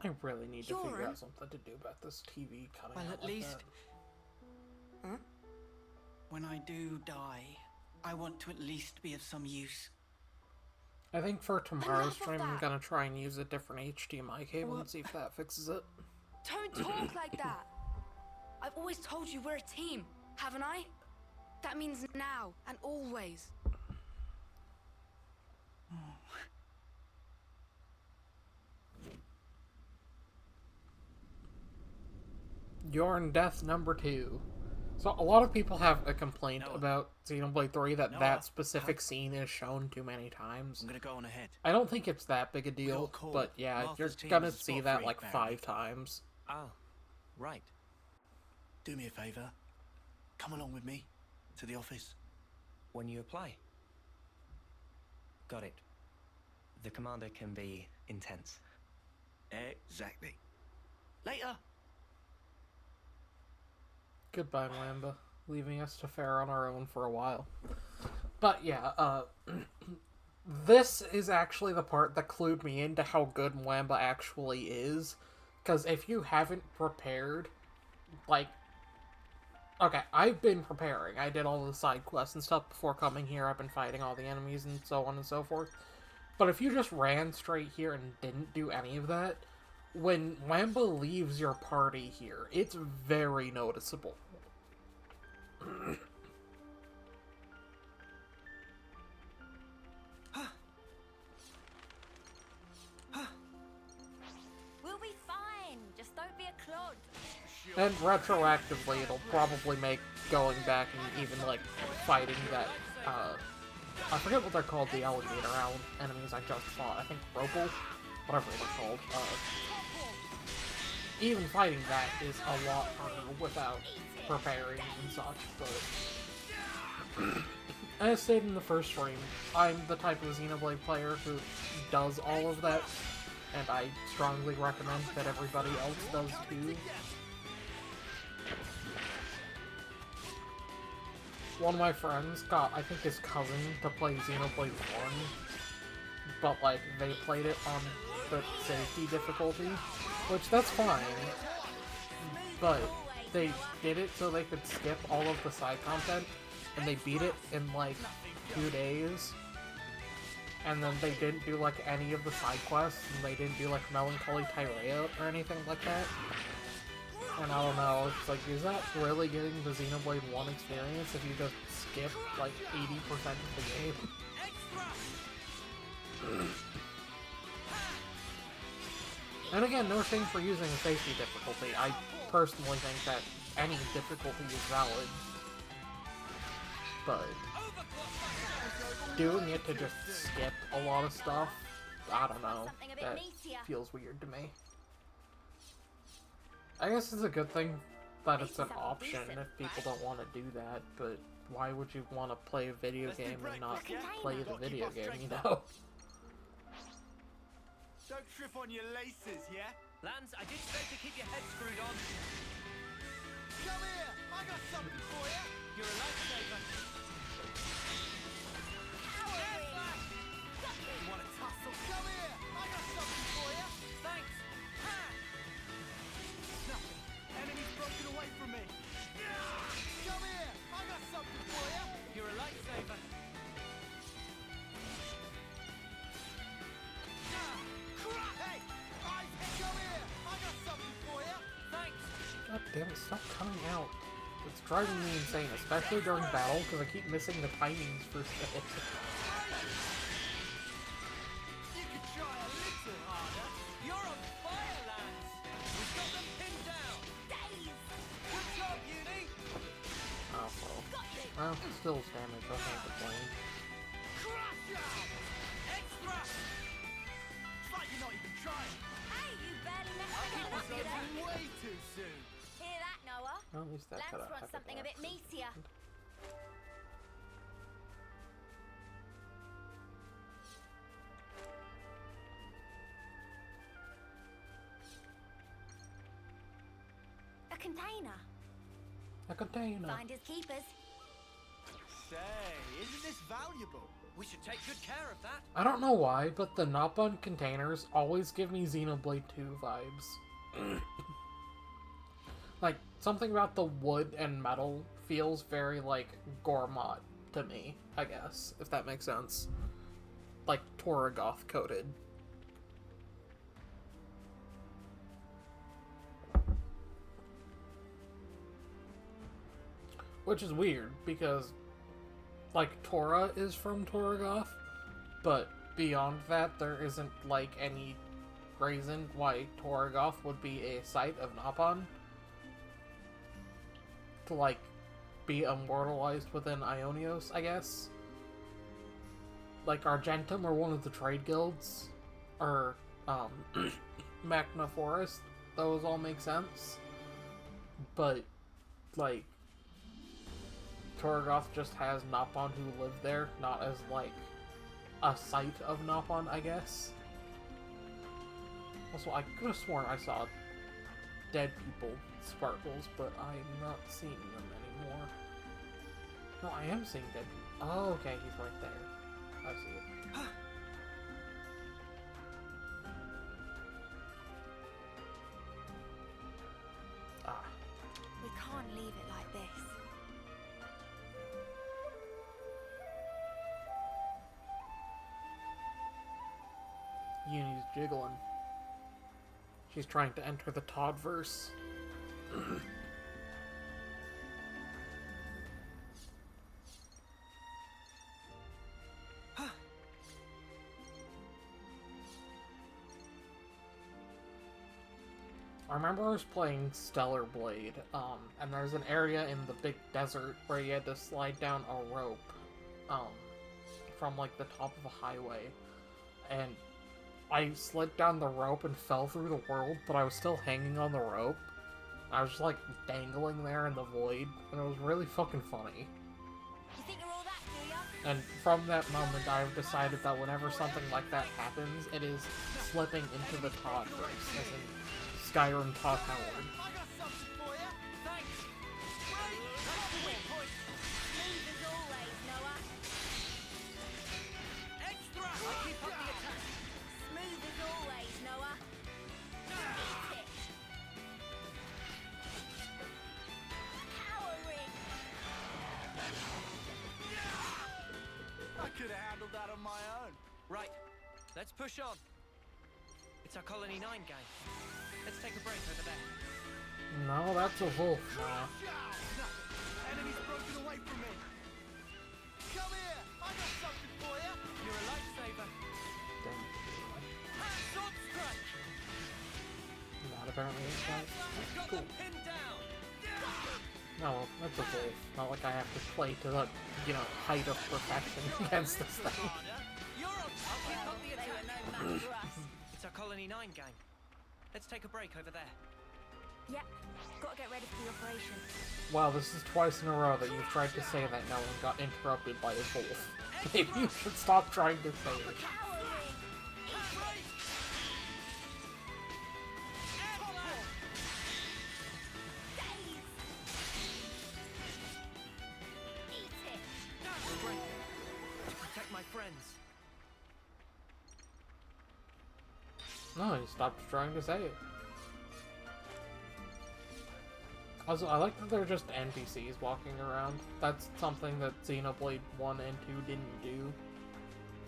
I really need to figure Yoren? out something to do about this TV cutting Well, out at like least... that. Huh? When I do die, I want to at least be of some use. I think for tomorrow's Enough of stream, I'm that. gonna try and use a different HDMI cable and What? see if that fixes it. Don't talk like that. I've always told you we're a team, haven't I? That means now and always. Yorn Death number 2. So a lot of people have a complaint Noah. about Xenoblade 3 that Noah. that specific scene is shown too many times. I'm gonna go on ahead. I don't think it's that big a all deal, called but yeah, Martha's you're team gonna as a see spot that for like Barry. 5 times. Oh, right. Do me a favor. Come along with me to the office. When you apply. Got it. The commander can be intense. Exactly. Later. Goodbye, Lamba, leaving us to fare on our own for a while. But yeah, this is actually the part that clued me into how good Lamba actually is. Because if you haven't prepared, like... Okay, I've been preparing. I did all the side quests and stuff before coming here. I've been fighting all the enemies and so on and so forth. But if you just ran straight here and didn't do any of that, when Lamba leaves your party here, it's very noticeable. We'll be fine. Just don't be a clod. And retroactively, it'll probably make going back and even, like, fighting that, I forget what they're called, the alligator owl enemies I just fought. I think Ropal? Whatever they're called. Even fighting that is a lot harder without preparing and such, but... As stated in the first stream, I'm the type of Xenoblade player who does all of that, and I strongly recommend that everybody else does too. One of my friends got, I think, his cousin to play Xenoblade 1, but, like, they played it on the safety difficulty, which, that's fine, but they did it so they could skip all of the side content, and they beat it in, like, 2 days, and then they didn't do, like, any of the side quests, and they didn't do, like, Melancholy Tyrea or anything like that. And I don't know, it's like, is that really getting the Xenoblade 1 experience if you just skip, like, 80% of the game? And again, no shame for using a safety difficulty. I personally think that any difficulty is valid. But doing it to just skip a lot of stuff, I don't know, that feels weird to me. I guess it's a good thing that it's an option if people don't want to do that, but why would you want to play a video game and not play the video game, you know? Don't trip on your laces, yeah? Lance, I did say to keep your head screwed on. Come here! I got something for you! You're a lifesaver. You want to tussle? Come here! I got something for you! Thanks. Nothing. Enemy's broken away from me. Come here! I got something for you! You're a lifesaver. Hey! Come here! I got something for you! Thanks. God damn it, stop coming out. It's driving me insane, especially during battle, because I keep missing the timings for shit. You could try a little harder. You're on fire, Lance. We've got them pinned down. Good job, Uni! Oh, well. Well, still damage, I can't complain. Crush ya! Extra! It's like you're not even trying. Hey, you barely met my girl up It's today. way too soon. Hear that, Noah? Well, at least that could Lance have wants something a bit meatier. container. A container. Finders keepers. Say, isn't this valuable? We should take good care of that. I don't know why, but the Napon containers always give me Xenoblade 2 vibes. Like, something about the wood and metal feels very, like, gourmet to me, I guess, if that makes sense. Like, Torgoth coated. Which is weird, because, like, Torah is from Torgoth, but beyond that, there isn't, like, any reason why Torgoth would be a site of Napon. To, like, be immortalized within Ionios, I guess. Like, Argentum or one of the trade guilds, or, Magna Forest, those all make sense. But, like, Torgoth just has Napon who live there, not as, like, a site of Napon, I guess. Also, I could have sworn I saw dead people sparkles, but I'm not seeing them anymore. No, I am seeing dead people. Oh, okay, he's right there. I see it. Ah. We can't leave it like this. Uni's jiggling. She's trying to enter the Toddverse. I remember I was playing Stellar Blade, and there's an area in the big desert where you had to slide down a rope, from, like, the top of a highway, and I slid down the rope and fell through the world, but I was still hanging on the rope. I was just, like, dangling there in the void, and it was really fucking funny. You think you're all that, do ya? And from that moment, I've decided that whenever something like that happens, it is slipping into the Toddverse, as in Skyrim Todd Howard. I got something for you. Thanks. Smooth as always, Noah. Extra! I'll keep up the attack. Smooth as always, Noah. Eat it. Cowering. I could have handled that on my own. Right, let's push on. It's our Colony 9 gang. Let's take a break over there. No, that's a wolf now. Nothing. Enemy's broken away from me. Come here. I got something for you. You're a lifesaver. Hands on strike. Not apparently inside. Got Cool. them pinned down. No, well, that's a wolf. Not like I have to play to the, you know, height of perfection against this thing. You're on. I'll keep up the They were attack. no match for us. It's our Colony 9 gang. Let's take a break over there. Yep. Gotta get ready for the operation. Wow, this is twice in a row that you've tried to say that no one got interrupted by a wolf. Maybe you should stop trying to say it. Cowering. Days. Eat it. To protect my friends. No, he stopped trying to say it. Also, I like that they're just NPCs walking around. That's something that Xenoblade 1 and 2 didn't do.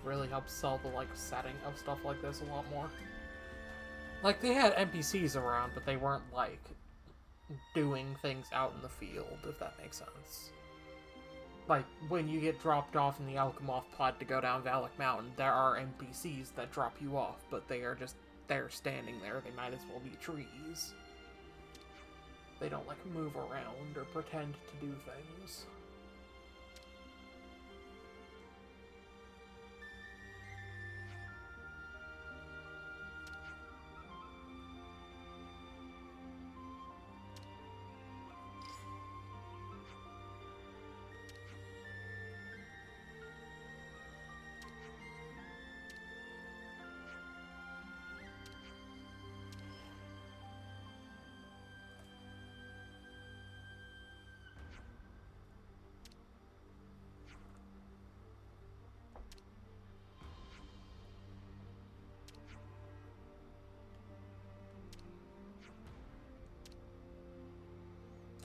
Really helps sell the, like, setting of stuff like this a lot more. Like, they had NPCs around, but they weren't, like, doing things out in the field, if that makes sense. Like, when you get dropped off in the Alchemoth pod to go down Valak Mountain, there are NPCs that drop you off, but they are just there standing there. They might as well be trees. They don't, like, move around or pretend to do things.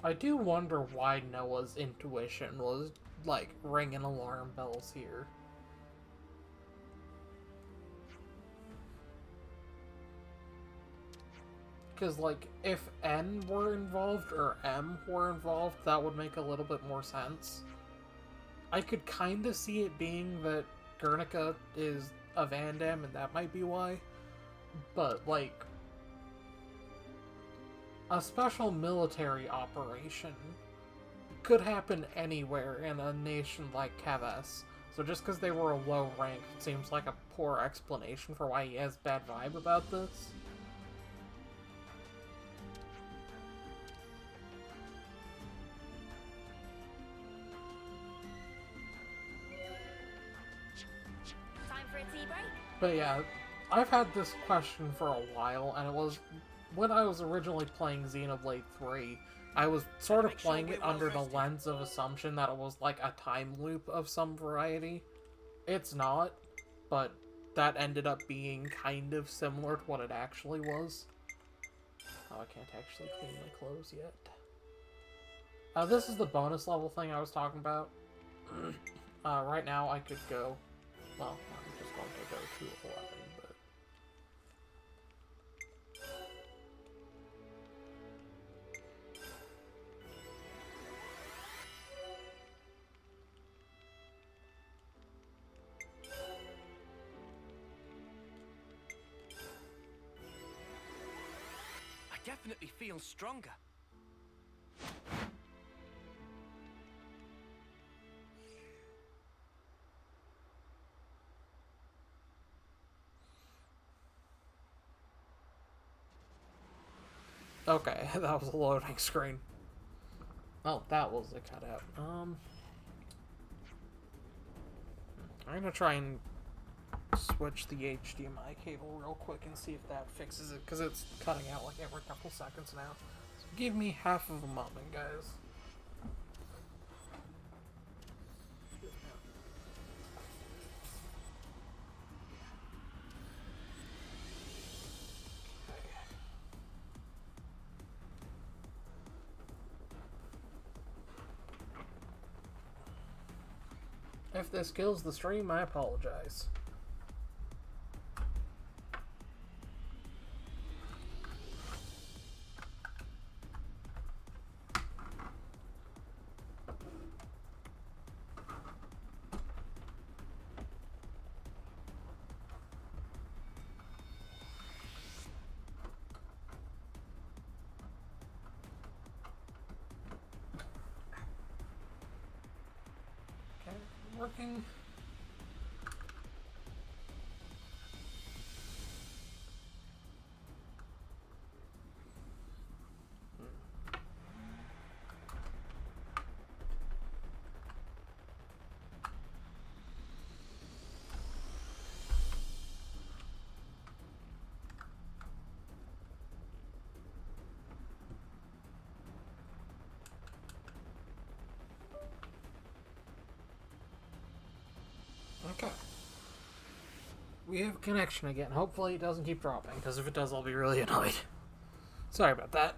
I do wonder why Noah's intuition was, like, ringing alarm bells here. Because, like, if N were involved or M were involved, that would make a little bit more sense. I could kind of see it being that Guernica is a Van Damme, and that might be why. But, like, a special military operation could happen anywhere in a nation like Kevess. So just because they were a low rank, it seems like a poor explanation for why he has bad vibe about this. Time for a tea break? But yeah, I've had this question for a while, and it was when I was originally playing Xenoblade 3, I was sort of playing it under the lens of assumption that it was like a time loop of some variety. It's not, but that ended up being kind of similar to what it actually was. Oh, I can't actually clean my clothes yet. This is the bonus level thing I was talking about. Right now I could go... Well, I'm just going to go to 11, but... I definitely feel stronger. Okay, that was a loading screen. Oh, that was a cutout. I'm gonna try and switch the HDMI cable real quick and see if that fixes it, because it's cutting out like every couple seconds now. So give me half of a moment, guys. If this kills the stream, I apologize. Okay, working. Okay. We have connection again. Hopefully it doesn't keep dropping, because if it does, I'll be really annoyed. Sorry about that.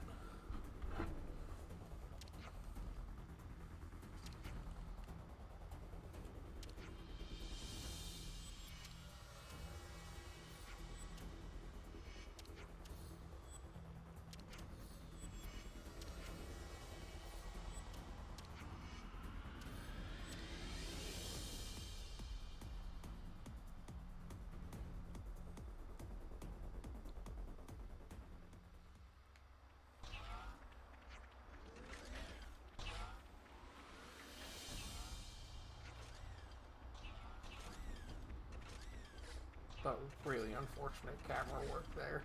That was really unfortunate camera work there.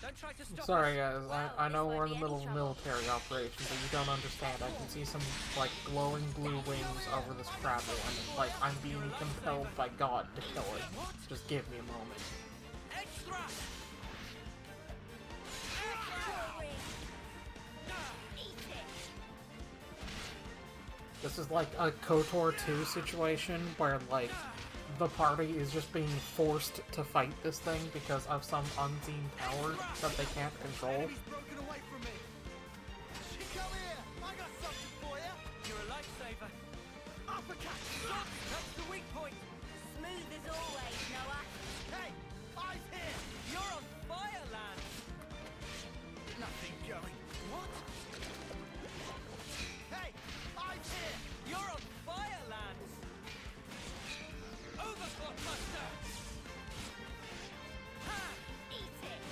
Don't try to stop Sorry us. guys, I know we're in the middle of a military operation, but you don't understand. I can see some, like, glowing blue wings over this crabble, and, like, I'm being compelled by God to kill it. Just give me a moment. Extra! This is like a KOTOR 2 situation where, like, the party is just being forced to fight this thing because of some unseen power that they can't control. Enemy's broken away from me. Come here. I got something for you. You're a lifesaver. Uppercut. Stop. That's the weak point. Smooth as always, Noah. Hey, eyes here. You're on fire, lad! Nothing going. What? Hey, eyes here. You're on fire, lads! Overclock Buster! Ha! Eat it.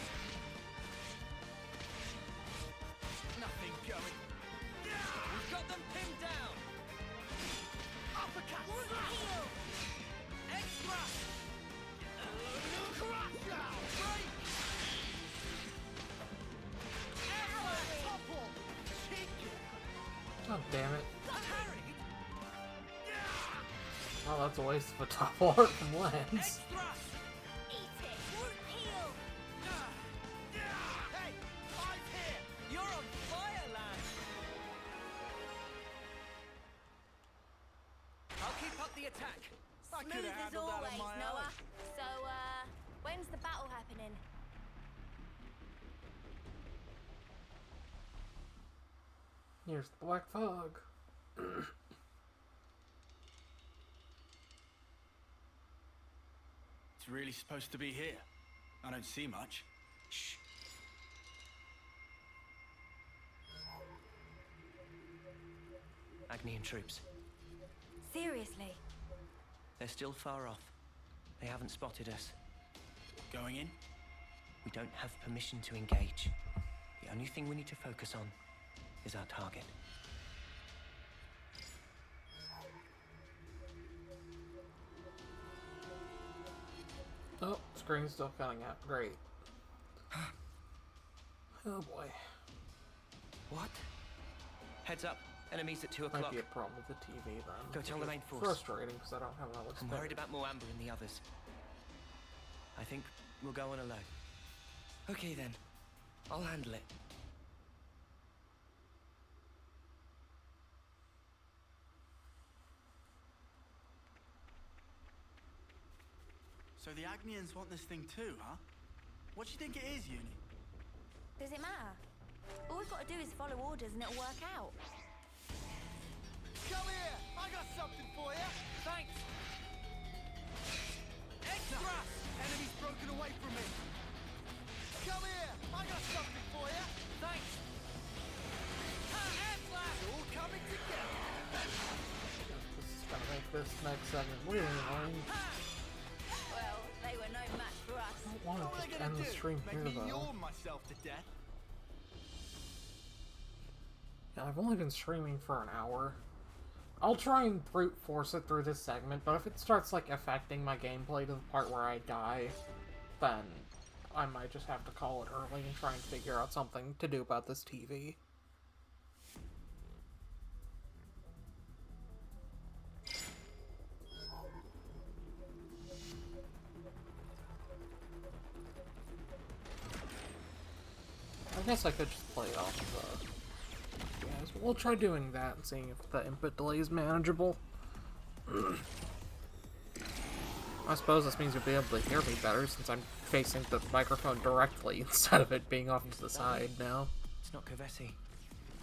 Nothing going. We've got them pinned down! Uppercut. Heal. Extra! Crush now. Break. Topple. Cheeky. Oh, damn it. Parry! Oh, that's a waste of a top art from Lens. Extra! Eat it. Heal. Hey, eyes here. You're on fire, lad! I'll keep up the attack. I could Smooth have as handled that always, on my Noah. own. So, when's the battle happening? Here's the black fog. It's really supposed to be here. I don't see much. Shh. Agnian troops. Seriously? They're still far off. They haven't spotted us. Going in? We don't have permission to engage. The only thing we need to focus on is our target. Oh, screen's still cutting out. Great. Oh boy. What? Heads up. Enemies at 2 Might o'clock. be a problem with the TV then. Go tell the main force. Frustrating because I don't have another I'm spec. worried about Moamber and the others. I think we'll go on alone. Okay then. I'll handle it. So the Agnians want this thing too, huh? What do you think it is, Uni? Does it matter? All we've got to do is follow orders and it'll work out. Come here. I got something for you. Thanks! Extra. Enemy's broken away from me. Come here. I got something for you. Thanks! Ha! Air blast! It's all coming together. This is gonna make this next segment really annoying. Well, they were no match for us. I don't want What to are they just gonna end do? the stream Make here me though. yawn myself to death? Yeah, I've only been streaming for an hour. I'll try and brute force it through this segment, but if it starts like affecting my gameplay to the part where I die, then I might just have to call it early and try and figure out something to do about this TV. I guess I could just play it off the... Yes, we'll try doing that and seeing if the input delay is manageable. I suppose this means you'll be able to hear me better since I'm facing the microphone directly instead of it being off to the side now. It's not Kavesi.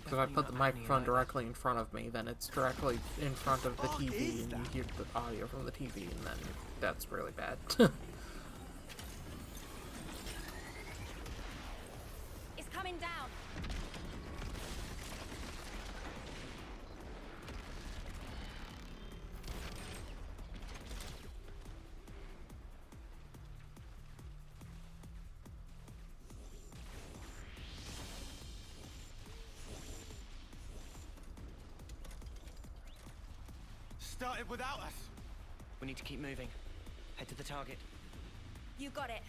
Because if I put the microphone directly in front of me, then it's directly in front of the TV is and you that? hear the audio from the TV, and then that's really bad. It's coming down. Started without us. We need to keep moving. Head to the target. You got it.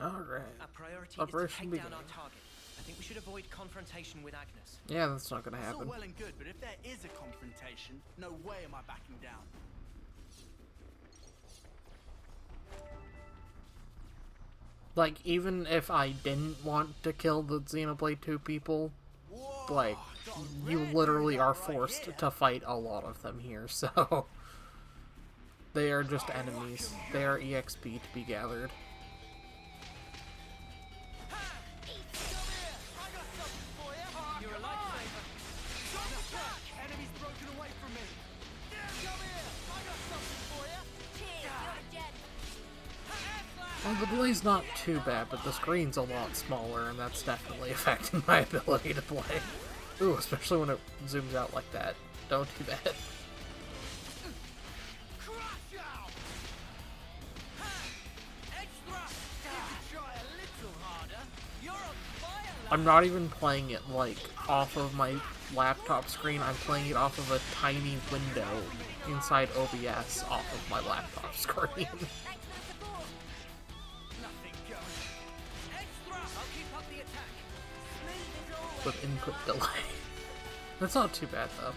Alright. Our priority is Operation to take down beginning. our target. I think we should avoid confrontation with Agnes. Yeah, that's not gonna It's all happen. well and good, but if there is a confrontation, no way am I backing down. Like, even if I didn't want to kill the Xenoblade 2 people, Whoa, like, you literally are forced to fight a lot of them here, so... They are just enemies. They are EXP to be gathered. You're a lifesaver. Enemy's broken away from me. Come here. I got something for you. Well, the delay's not too bad, but the screen's a lot smaller, and that's definitely affecting my ability to play. Ooh, especially when it zooms out like that. Don't do that. I'm not even playing it, like, off of my laptop screen. I'm playing it off of a tiny window inside OBS off of my laptop screen. With input delay. That's not too bad, though.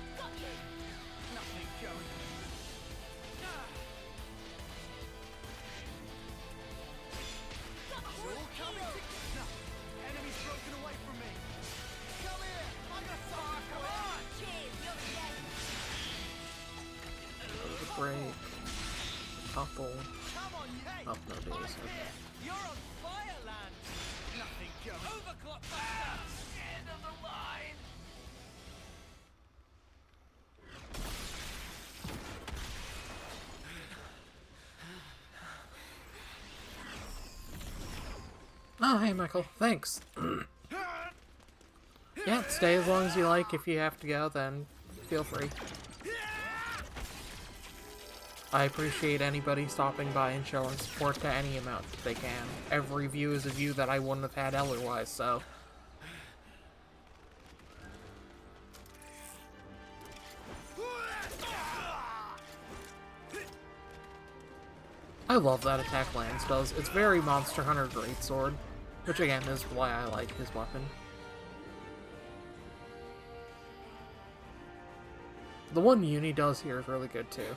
Break. Couple. Oh, no days. Okay. You're on Fireland. Nothing goes. Overclock buster. End of the line. Oh, hey, Michael. Thanks. Yeah, stay as long as you like. If you have to go, then feel free. I appreciate anybody stopping by and showing support to any amount that they can. Every view is a view that I wouldn't have had otherwise, so... I love that attack Lance does. It's very Monster Hunter Greatsword, which again is why I like his weapon. The one Uni does here is really good too.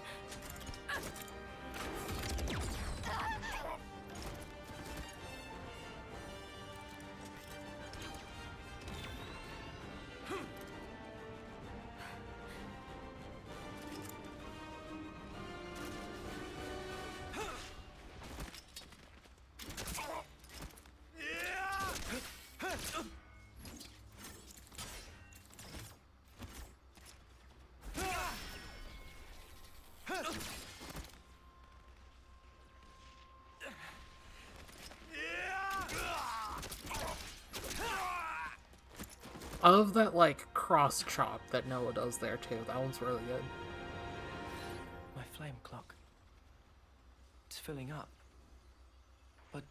I love that, like, cross chop that Noah does there, too. That one's really good. My flame clock. It's filling up. But...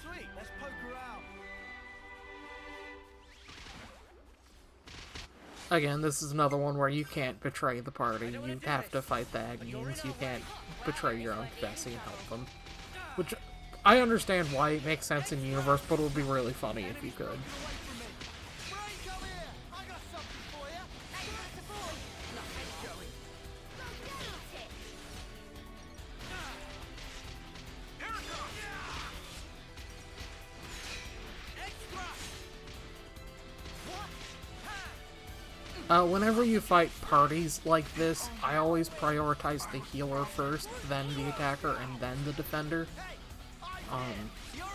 Sweet, let's poke around. Again, this is another one where you can't betray the party. You have to fight the Agnians. You can't betray your own capacity and help them. Which, I understand why it makes sense in universe, but it would be really funny if you could. Whenever you fight parties like this, I always prioritize the healer first, then the attacker, and then the defender.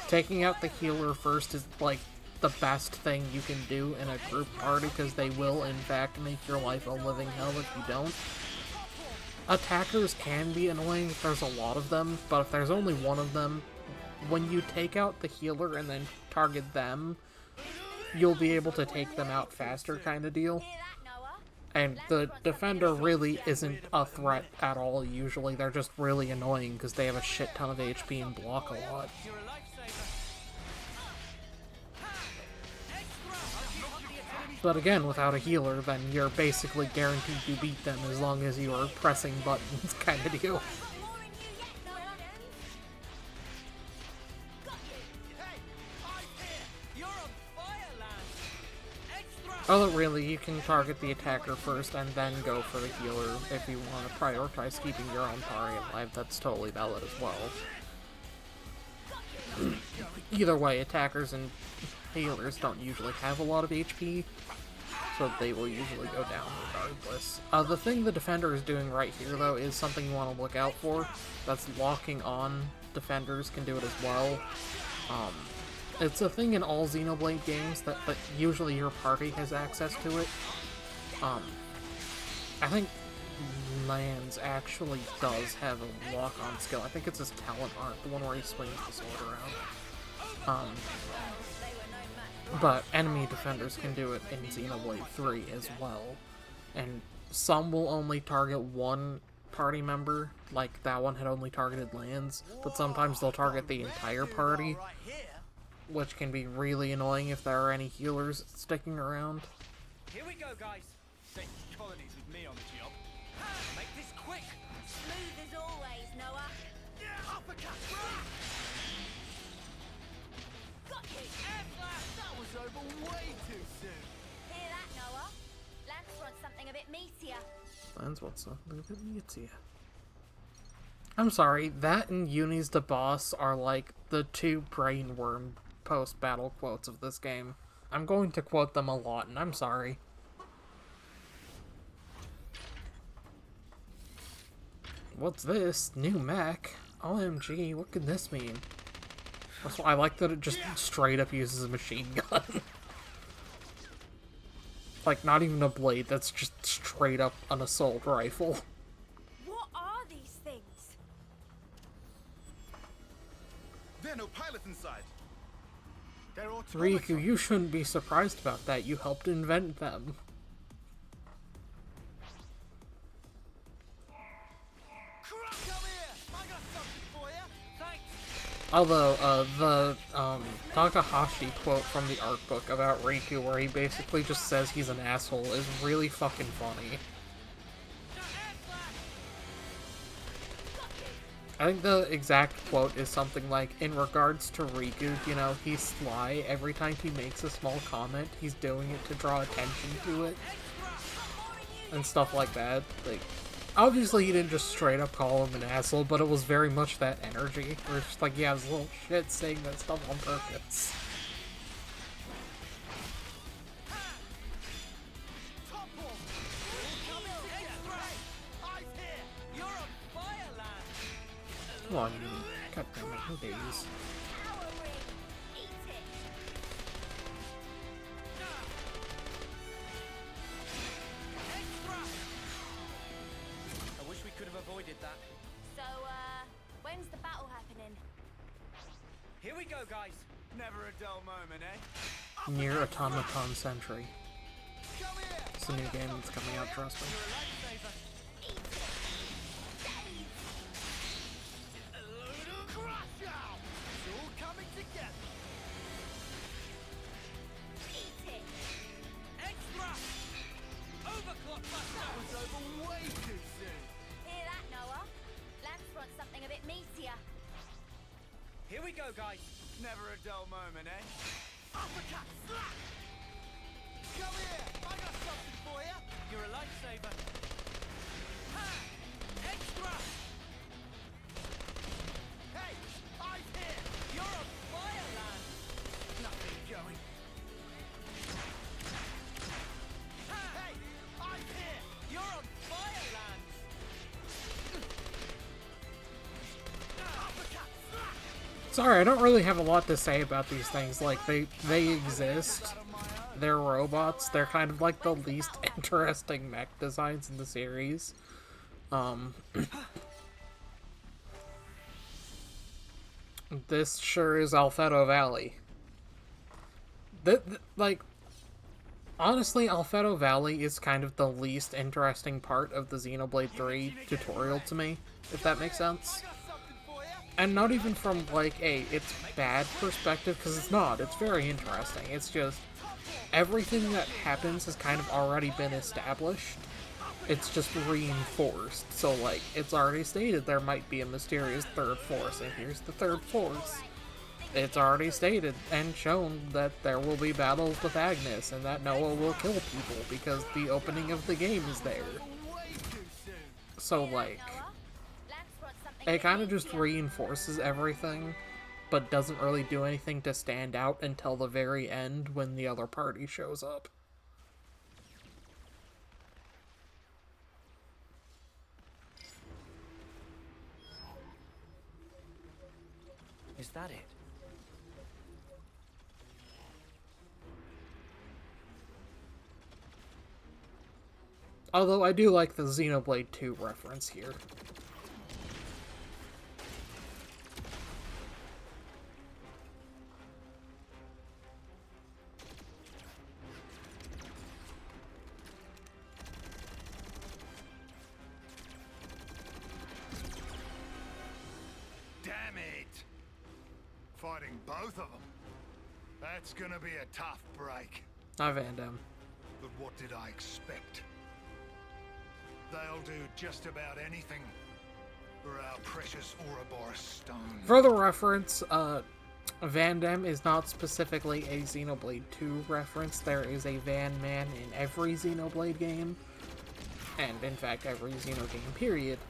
Taking out the healer first is, like, the best thing you can do in a group party, because they will, in fact, make your life a living hell if you don't. Attackers can be annoying if there's a lot of them, but if there's only one of them, when you take out the healer and then target them, you'll be able to take them out faster, kind of deal. And the defender really isn't a threat at all, usually. They're just really annoying because they have a shit ton of HP and block a lot. But again, without a healer, then you're basically guaranteed to beat them as long as you are pressing buttons, kind of deal. Although really, you can target the attacker first and then go for the healer if you want to prioritize keeping your own party alive. That's totally valid as well. either way, attackers and healers don't usually have a lot of HP, so they will usually go down regardless. The thing the defender is doing right here, though, is something you want to look out for. That's locking on. Defenders can do it as well. It's a thing in all Xenoblade games that usually your party has access to it. I think Lands actually does have a lock-on skill. I think it's his talent art, the one where he swings the sword around. But enemy defenders can do it in Xenoblade 3 as well. And some will only target one party member, like that one had only targeted Lands, but sometimes they'll target the entire party, which can be really annoying if there are any healers sticking around. Here we go, guys. Six colonies with me on the job. Make this quick. Smooth as always, Noah. Uppercut. Got you. Air blast. That was over way too soon. Hear that, Noah? Lance wants something a bit meatier. Lands wants something a bit meatier. I'm sorry, that and Uni's the boss are like the two brainworm post-battle quotes of this game. I'm going to quote them a lot, and I'm sorry. What's this? New mech? OMG, what could this mean? Also, I like that it just straight up uses a machine gun. Like, not even a blade, that's just straight up an assault rifle. What are these things? There are no pilots inside. They're Riku, you shouldn't be surprised about that. You helped invent them. Although, the Takahashi quote from the art book about Riku, where he basically just says he's an asshole, is really fucking funny. I think the exact quote is something like, in regards to Riku, you know, he's sly. Every time he makes a small comment, he's doing it to draw attention to it. And stuff like that. Like, obviously he didn't just straight up call him an asshole, but it was very much that energy. Where it's just like, yeah, this little shit saying that stuff on purpose. Come on, you. God damn it, no days. I wish we could have avoided that. So, when's the battle happening? Here we go, guys. Never a dull moment, eh? Near Automaton Century. Come here. It's a new game that's coming out, trust me. You're a lifesaver. Crush out. It's all coming together. Eat it. Extra. Overclock buster. That was over way too soon. Hear that, Noah? Lance wants something a bit meatier. Here we go, guys. Never a dull moment, eh? Uppercut. Slap. Come here. I got something for you. You're a lifesaver. Ha! Extra. Hey, eyes here. You're on fire, lad. Nothing going. Hey, eyes here. You're on fire, lad. Uppercut. Slap. Sorry, I don't really have a lot to say about these things. Like, they exist. They're robots. They're kind of like the least interesting mech designs in the series. This sure is Alfedo Valley. Like, honestly, Alfedo Valley is kind of the least interesting part of the Xenoblade 3 tutorial to me, if that makes sense. And not even from, like, a it's bad perspective, because it's not. It's very interesting. It's just, everything that happens has kind of already been established. It's just reinforced. So, like, it's already stated there might be a mysterious third force, and here's the third force. It's already stated and shown that there will be battles with Agnes, and that Noah will kill people, because the opening of the game is there. So, like, Noah? Lance wants something it a bit kind of just meatier. reinforces everything, but doesn't really do anything to stand out until the very end when the other party shows up. Is that it? Although I do like the Xenoblade 2 reference here. Damn it! Fighting both of them. That's gonna be a tough break. Hi, Vandam. But what did I expect? They'll do just about anything for our precious Ouroboros stone. For the reference, Vandam is not specifically a Xenoblade 2 reference. There is a Van Man in every Xenoblade game. And, in fact, every Xeno game, period.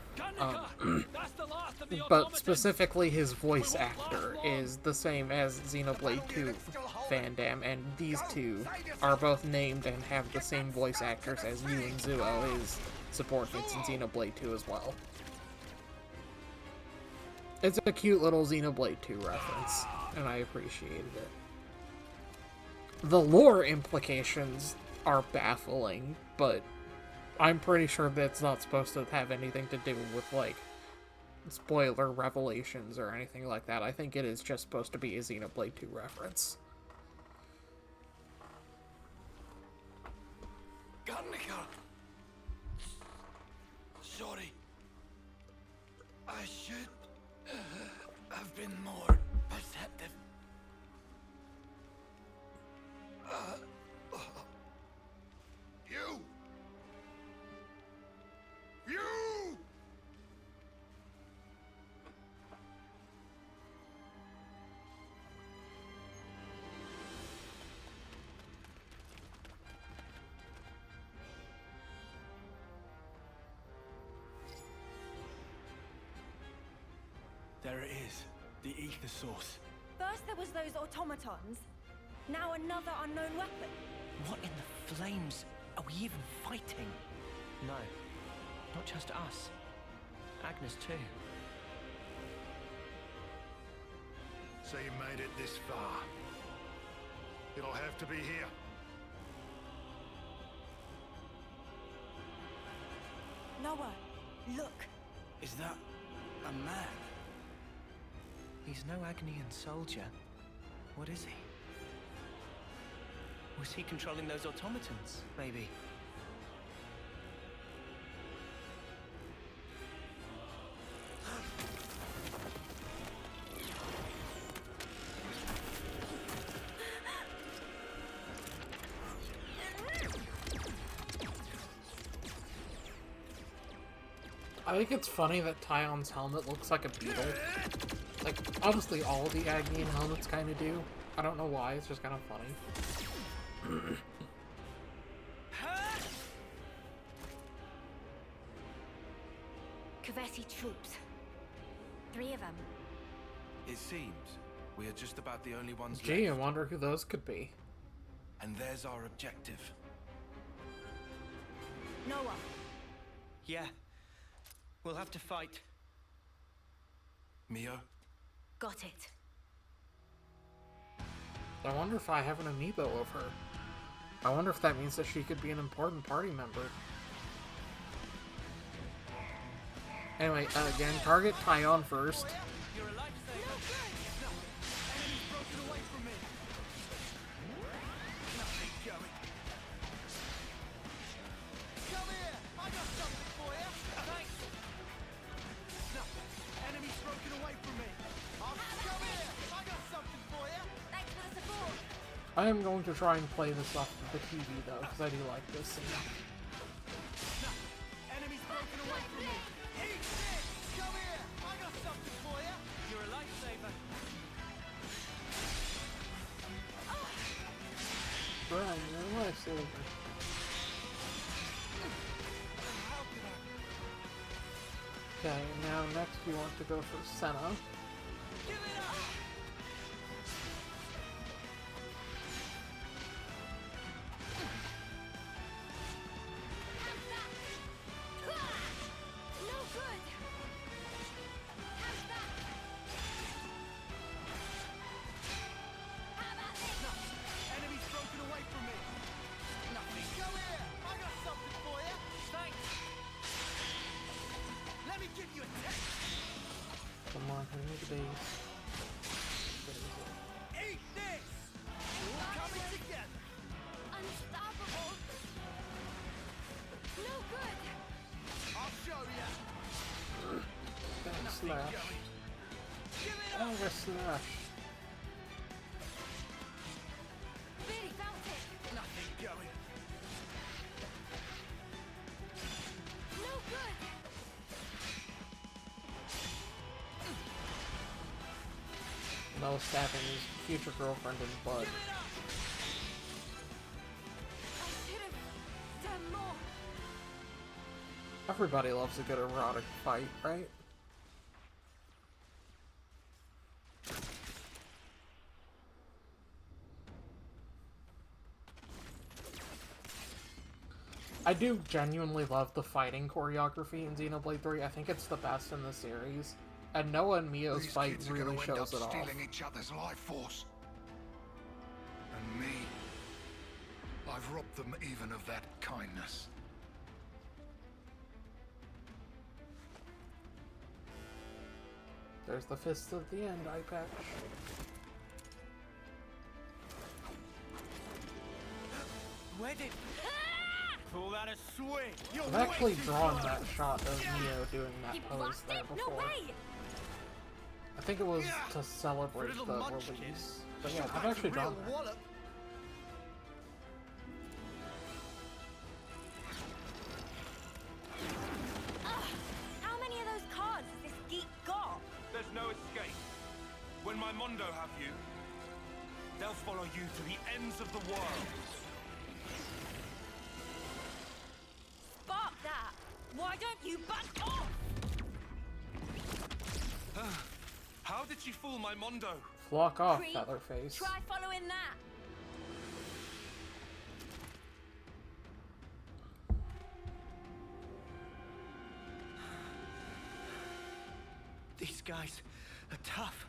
But specifically his voice actor is the same as Xenoblade 2 Vandam, and these two are both named and have the same voice actors as Yu and Zuo, his support hits in Xenoblade 2 as well. It's a cute little Xenoblade 2 reference, and I appreciated it. The lore implications are baffling, but I'm pretty sure that's not supposed to have anything to do with, like, spoiler revelations or anything like that. I think it is just supposed to be a Xenoblade 2 reference. Garnica! Sorry. I should have been more perceptive. You! You! There it is. The ether source. First there was those automatons. Now another unknown weapon. What in the flames are we even fighting? No, not just us. Agnes too. So you made it this far. It'll have to be here. Noah, look. Is that a man? He's no Agnian soldier. What is he? Was he controlling those automatons, maybe? I think it's funny that Tyon's helmet looks like a beetle. Like, honestly, all the Agnian helmets kind of do. I don't know why, it's just kind of funny. Kaveti troops. 3 of them. It seems we are just about the only ones Gee, I left. wonder who those could be. And there's our objective. Noah. Yeah. We'll have to fight. Mio? Got it. I wonder if I have an amiibo of her. I wonder if that means that she could be an important party member. Anyway, again, target Tyon first. You're a lifesaver. No, enemy's broken away from me. Nothing going. Come here, I got something for you. Thanks. No, enemy's broken away from me. Come here, I got something for you. Thanks for the support. I am going to try and play this off of the TV, though, because I do like this scene. No, enemy's broken away from me. Eat this. Come here, I got something for you. You're a lifesaver. Brian, you're a lifesaver. Okay, now next you want to go for Senna. Give it up. base. Eat this! We're all coming together. Unstoppable. No good. I'll show you. Back Nothing slash. going. Give it Oh, up. a slash. Billy felt it. Nothing going. No good. No stabbing his future girlfriend in blood. Give it up. I should have done more. Everybody loves a good erotic fight, right? I do genuinely love the fighting choreography in Xenoblade 3. I think it's the best in the series. And Noah and Mio's These fight kids are really gonna end up shows it off. stealing each other's life force. And me, I've robbed them even of that kindness. There's the Fists of the End eye patch. Where did... Call that a swing. You're I've actually way too drawn slow. that shot of Mio doing that He pose blocked there it? before. No way. I think it was to celebrate Little the munchkin. release. But yeah, Sure I've packs a actually real drawn that. wallop. How many of those cards has this geek got? There's no escape. When my Mondo have you, they'll follow you to the ends of the world. Spark that! Why don't you back off? How did she fool my Mondo? Flock off, Creep. Featherface. Try following that. These guys are tough.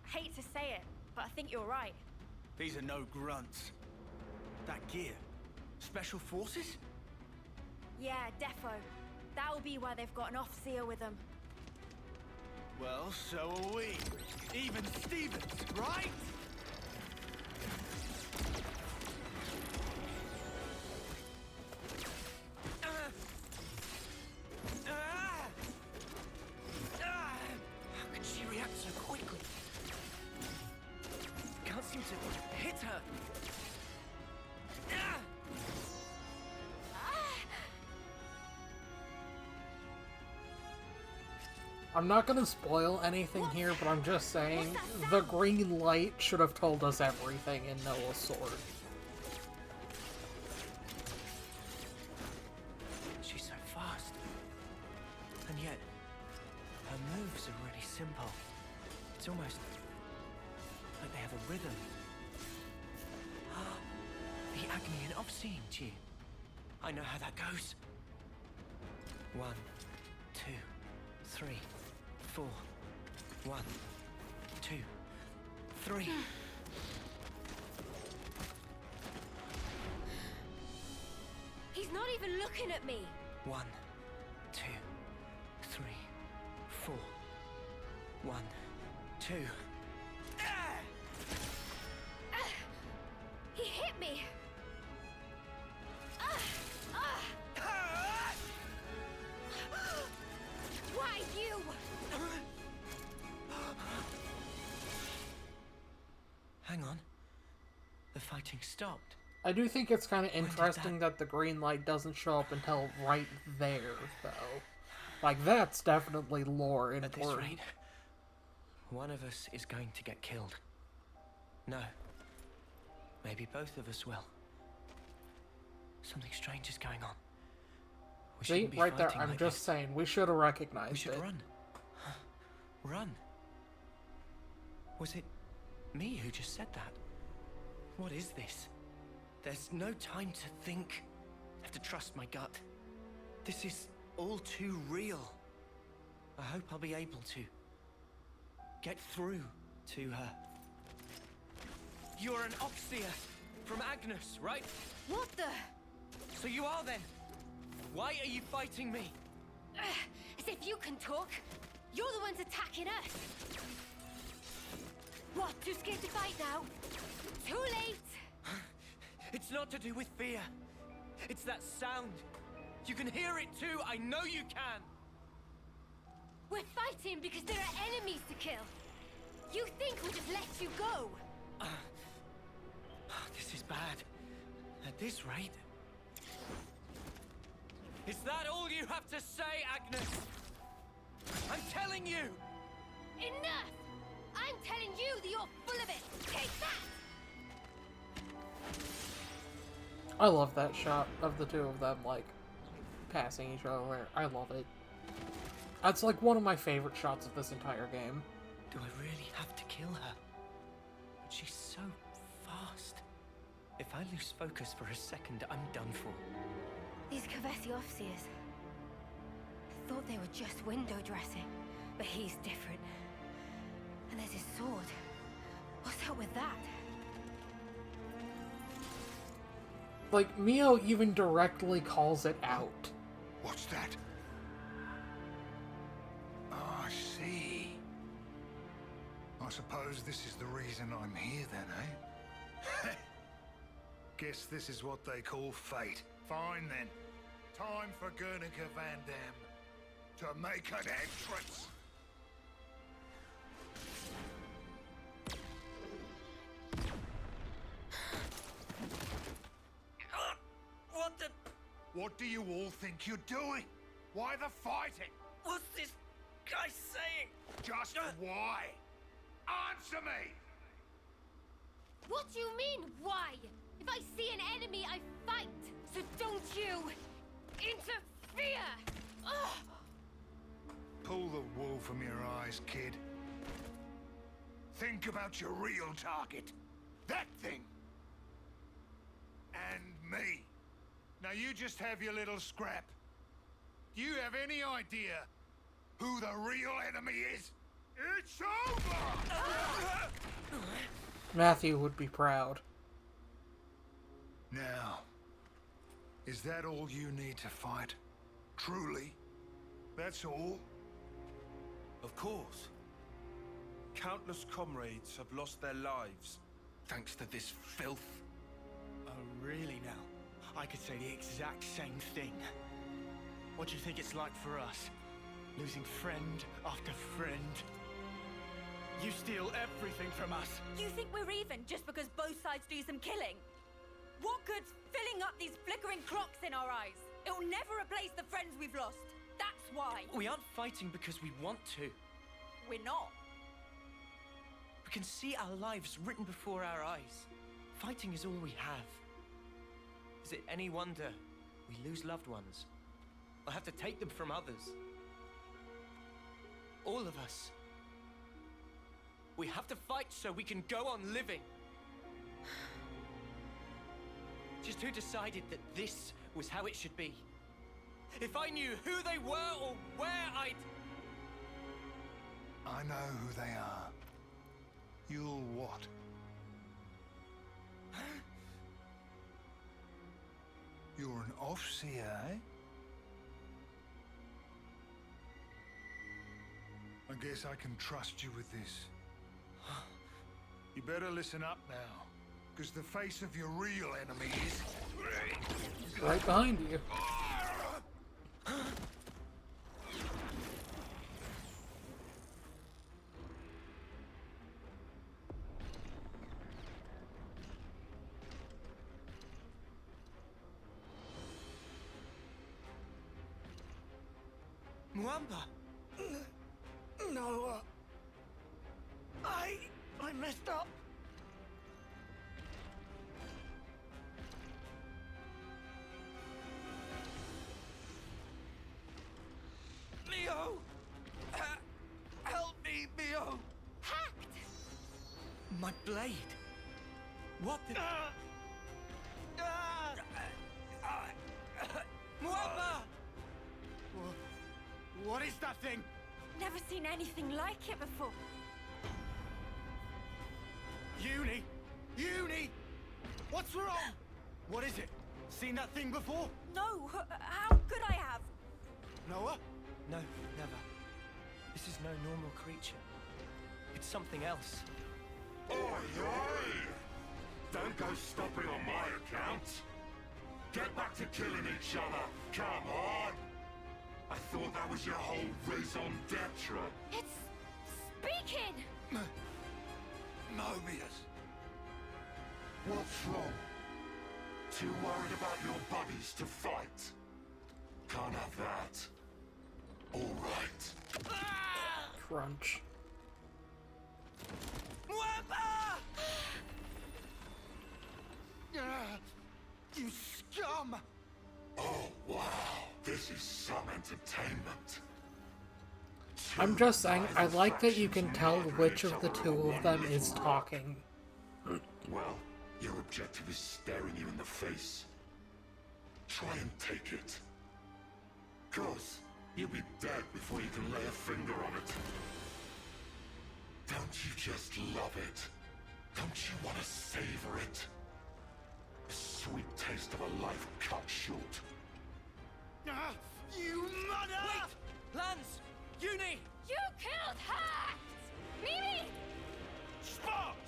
Hate to say it, but I think you're right. These are no grunts. That gear. Special forces? Yeah, defo. That'll be why they've got an off-seer with them. Well, so are we. Even Stevens, right? How could she react so quickly? Can't seem to hit her. I'm not gonna spoil anything here, but I'm just saying the green light should have told us everything in Noah's sword. She's so fast. And yet, her moves are really simple. It's almost like they have a rhythm. The Agni and Obscene tune. I know how that goes. 1, 2, 3, 4. 1, 2, 3. He's not even looking at me. 1, 2, 3, 4. 1, 2. He hit me. Why you? Hang on. The fighting stopped. I do think it's kind of did interesting that the green light doesn't show up until right there, though. Like, that's definitely lore At this important. rate, one of us is going to get killed. No. Maybe both of us will. Something strange is going on. We See, shouldn't be right there, fighting I'm like just this. saying, we should have recognized We should it. run. Run. Was it me who just said that? What is this? There's no time to think. I have to trust my gut. This is all too real. I hope I'll be able to get through to her. You're an Oxia from Agnes, right? What the? So you are then. Why are you fighting me? As if you can talk. You're the ones attacking us. What, too scared to fight now? Too late! It's not to do with fear. It's that sound. You can hear it too. I know you can. We're fighting because there are enemies to kill. You think we'll just let you go? This is bad. At this rate. Is that all you have to say, Agnes? I'm telling you! Enough! I'm telling you that you're full of it! Take that! I love that shot of the two of them, like, passing each other. I love it. That's, like, one of my favorite shots of this entire game. Do I really have to kill her? But she's so fast. If I lose focus for a second, I'm done for. These Kavesi officers. I thought they were just window dressing, but he's different. And there's his sword. What's up with that? Like, Mio even directly calls it out. What's that? Oh, I see. I suppose this is the reason I'm here then, eh? Guess this is what they call fate. Fine then. Time for Guernica Van Dam to make an entrance. What the... What do you all think you're doing? Why the fighting? What's this guy saying? Just why? Answer me! What do you mean, why? If I see an enemy, I fight. So don't you interfere! Ugh. Pull the wool from your eyes, kid. Think about your real target. That thing. And me. Now you just have your little scrap. Do you have any idea who the real enemy is? It's over! Matthew would be proud. Now, is that all you need to fight? Truly? That's all? Of course. Countless comrades have lost their lives thanks to this filth. Oh, really now? I could say the exact same thing. What do you think it's like for us? Losing friend after friend. You steal everything from us. You think we're even just because both sides do some killing? What good's filling up these flickering clocks in our eyes? It'll never replace the friends we've lost. That's why. We aren't fighting because we want to. We're not. We can see our lives written before our eyes. Fighting is all we have. Is it any wonder we lose loved ones? Or have to take them from others? All of us. We have to fight so we can go on living. Just who decided that this was how it should be? If I knew who they were or where I'd... I know who they are. You'll what? You're an overseer, eh? I guess I can trust you with this. You better listen up now, because the face of your real enemy is... Right behind you. Mwamba! No, I messed up. Mio! Help me, Mio! Hacked! My blade! What the... Mwamba! What is that thing? Never seen anything like it before. Uni! Uni! What's wrong? What is it? Seen that thing before? No, how could I have? Noah? No, never. This is no normal creature. It's something else. Oi, oi! Don't go stopping on my account. Get back to killing each other. Come on! I thought that was your whole raison d'etre. It's speaking! Mobius. What's wrong? Too worried about your buddies to fight? Can't have that. All right. Crunch. You scum! Oh, wow. This is some entertainment. I'm just saying, I like that you can tell which of the two of them is talking. Well, your objective is staring you in the face. Try and take it. Cause you'll be dead before you can lay a finger on it. Don't you just love it? Don't you want to savor it? The sweet taste of a life cut short. You mother! Wait! Lance! Uni! You killed her! Mimi! Sparks!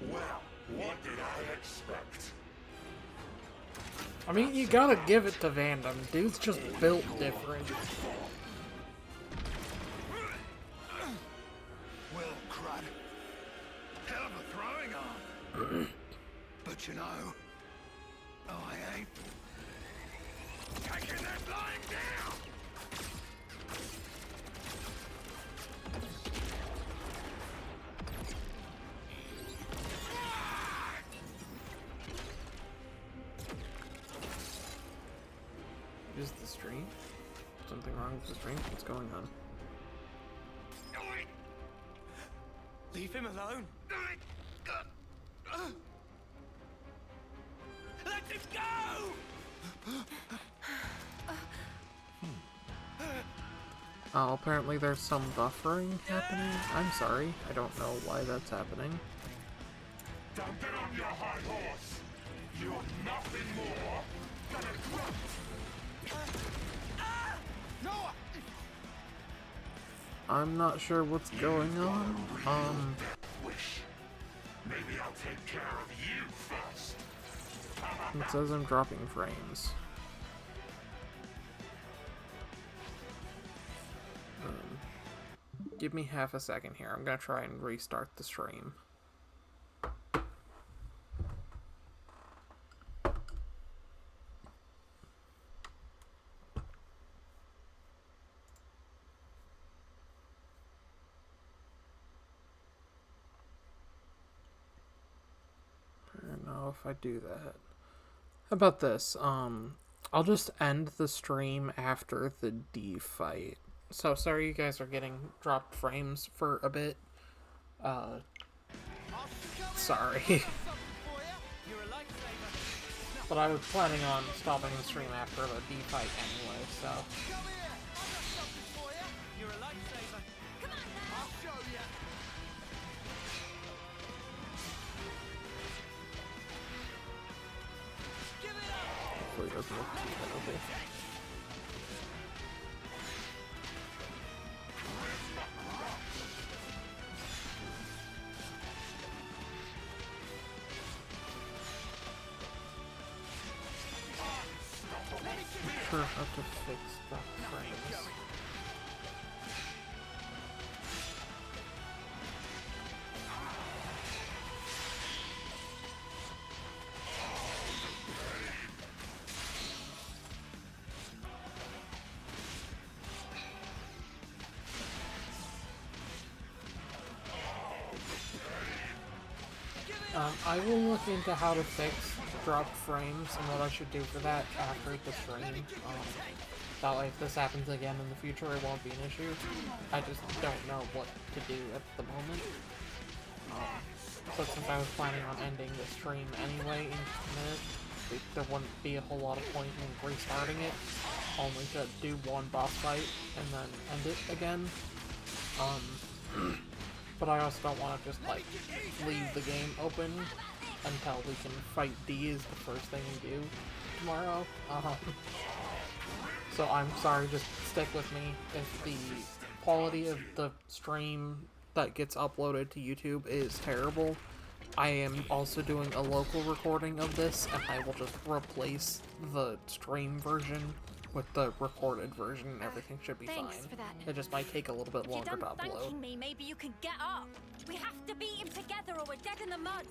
Well, what did I expect? I mean, you gotta give it to Vandam. Dude's just built different. Well, crud. Hell of a throwing arm. But you know, I ain't taking that line down. Is the stream? Something wrong with the stream? What's going on? Leave him alone. Let him go! Oh, apparently there's some buffering happening. I'm sorry. I don't know why that's happening. Don't get on your high horse. You're nothing more than a grunt. Noah! I'm not sure what's going on. Wish. Maybe I'll take care of you first. It says I'm dropping frames. Give me half a second here. I'm gonna try and restart the stream. I don't know if I do that. How about this? I'll just end the stream after the D fight. So sorry you guys are getting dropped frames for a bit. Sorry. But I was planning on stopping the stream after the D fight anyway, so. You're a lifesaver. Come on, now. I'll show you. Give it up. Hopefully it doesn't look too terrible. Sure how to fix the frames. I will look into how to fix dropped frames and what I should do for that after the stream. That way if this happens again in the future, it won't be an issue. I just don't know what to do at the moment. But since I was planning on ending the stream anyway in a minute, there wouldn't be a whole lot of point in restarting it, only to do one boss fight and then end it again. But I also don't want to just, like, leave the game open until we can fight D is the first thing we do tomorrow. So I'm sorry, just stick with me. If the quality of the stream that gets uploaded to YouTube is terrible, I am also doing a local recording of this, and I will just replace the stream version with the recorded version, and everything should be fine. For that. It just might take a little bit longer to If you're done upload. thanking me, maybe you can get up. We have to beat him together or we're dead in the mud.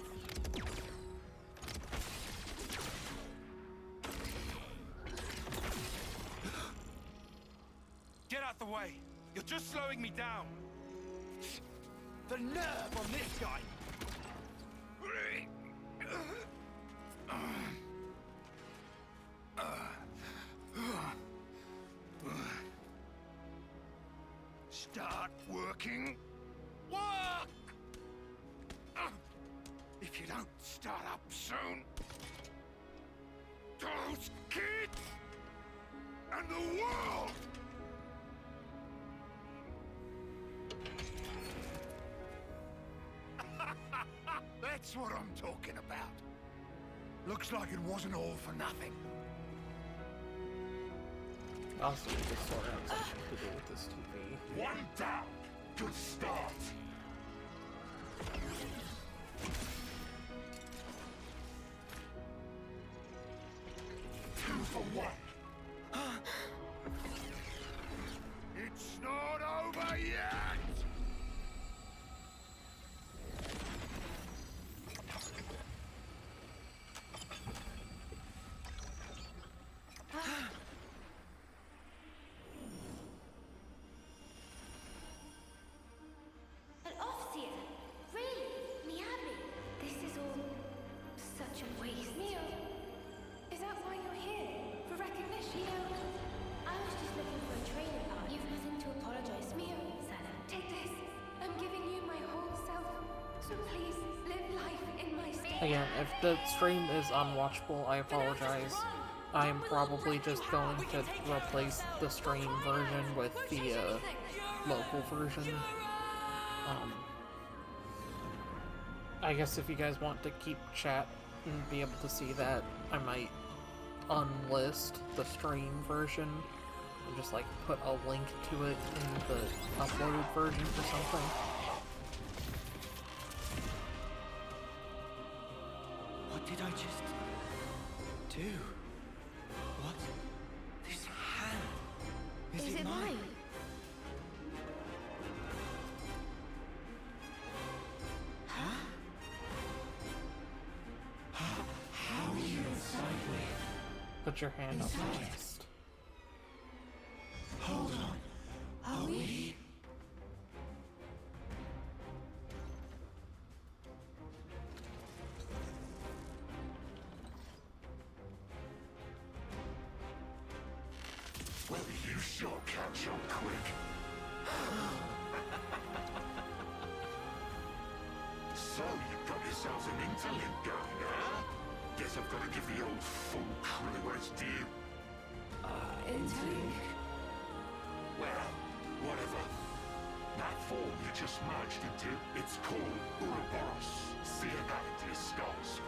Get out the way! You're just slowing me down! The nerve on this guy! Start working. Work! If you don't start up soon, those kids and the world. That's what I'm talking about. Looks like it wasn't all for nothing. Also, this sort of has something to do with this TV. One down. Good start. Two for one. It's not over yet! An Offseer? Really? Miyabi? This is all such a waste. Mio, is that why you're here? For recognition? Mio, I was just looking for a training partner. You've nothing to apologize for. Mio, Sana, take this. I'm giving you my whole self. So please, live life in my state. Again, if the stream is unwatchable, I apologize. I'm probably just going to replace the stream version with the local version. I guess if you guys want to keep chat and be able to see that, I might unlist the stream version and just like put a link to it in the uploaded version or something. What did I just do? What? This hand. Is it mine? Huh? How are you inside me? Put your hand on my chest. Hold on. Are we? Well, you sure catch on quick. So, you've got yourselves an interlink going, huh? Guess I've got to give the old fool crew its due. Interlink? Well, whatever. That form you just merged into, it's called Ouroboros. See about it to your skulls.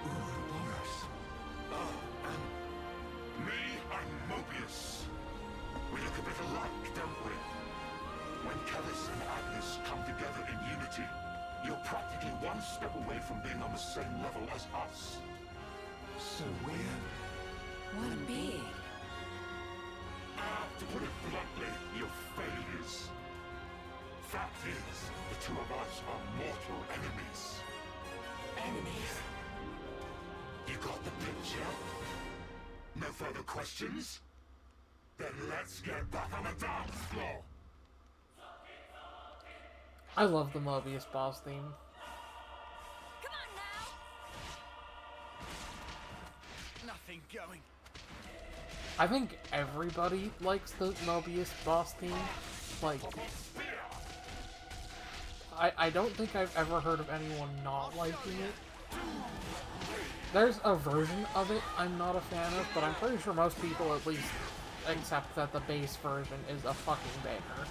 Ouroboros. Oh, me, I'm Mobius. We look a bit alike, don't we? When Kellis and Agnes come together in unity, you're practically one step away from being on the same level as us. So we're One being. To put it bluntly, you're failures. Fact is, the two of us are mortal enemies. Enemies? You got the picture? No further questions? Then let's get back on the dance floor. I love the Mobius boss theme. Come on now. Nothing going. I think everybody likes the Mobius boss theme. Like, I don't think I've ever heard of anyone not liking it. There's a version of it I'm not a fan of, but I'm pretty sure most people at least accept that the base version is a fucking banger.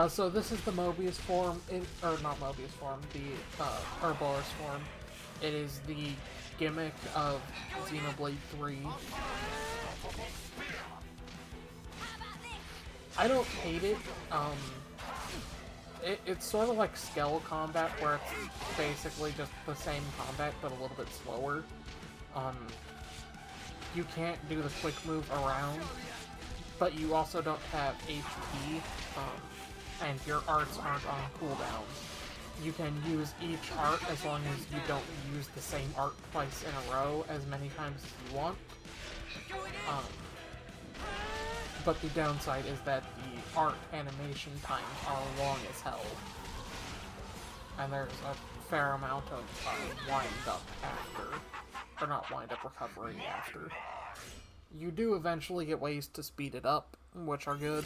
So this is the Mobius form, or not Mobius form, the Ouroboros form. It is the gimmick of Xenoblade 3. I don't hate it. It's sort of like Skell combat, where it's basically just the same combat, but a little bit slower. You can't do the quick move around, but you also don't have HP, and your arts aren't on cooldown. You can use each art as long as you don't use the same art twice in a row as many times as you want. But the downside is that the art animation times are long as hell. And there's a fair amount of wind up after. Or not wind up, recovery after. You do eventually get ways to speed it up, which are good.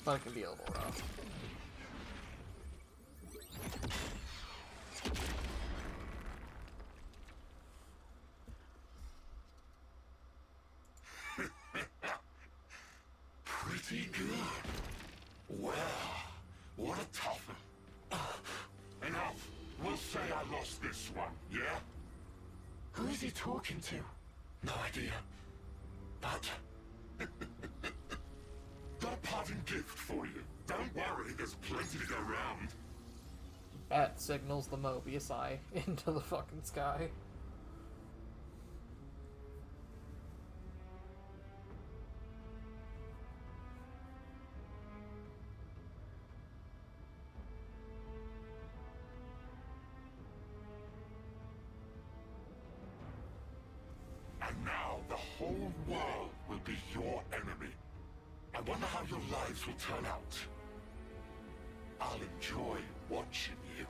But it can be a little rough. Pretty good. Well, what a tough one. Enough. We'll say I lost this one, yeah? Who is he talking to? No idea. But... got a parting gift for you. Don't worry, there's plenty to go round. Bat signals the Mobius eye into the fucking sky. And now the whole world will be your enemy. I wonder how your lives will turn out. I'll enjoy watching you.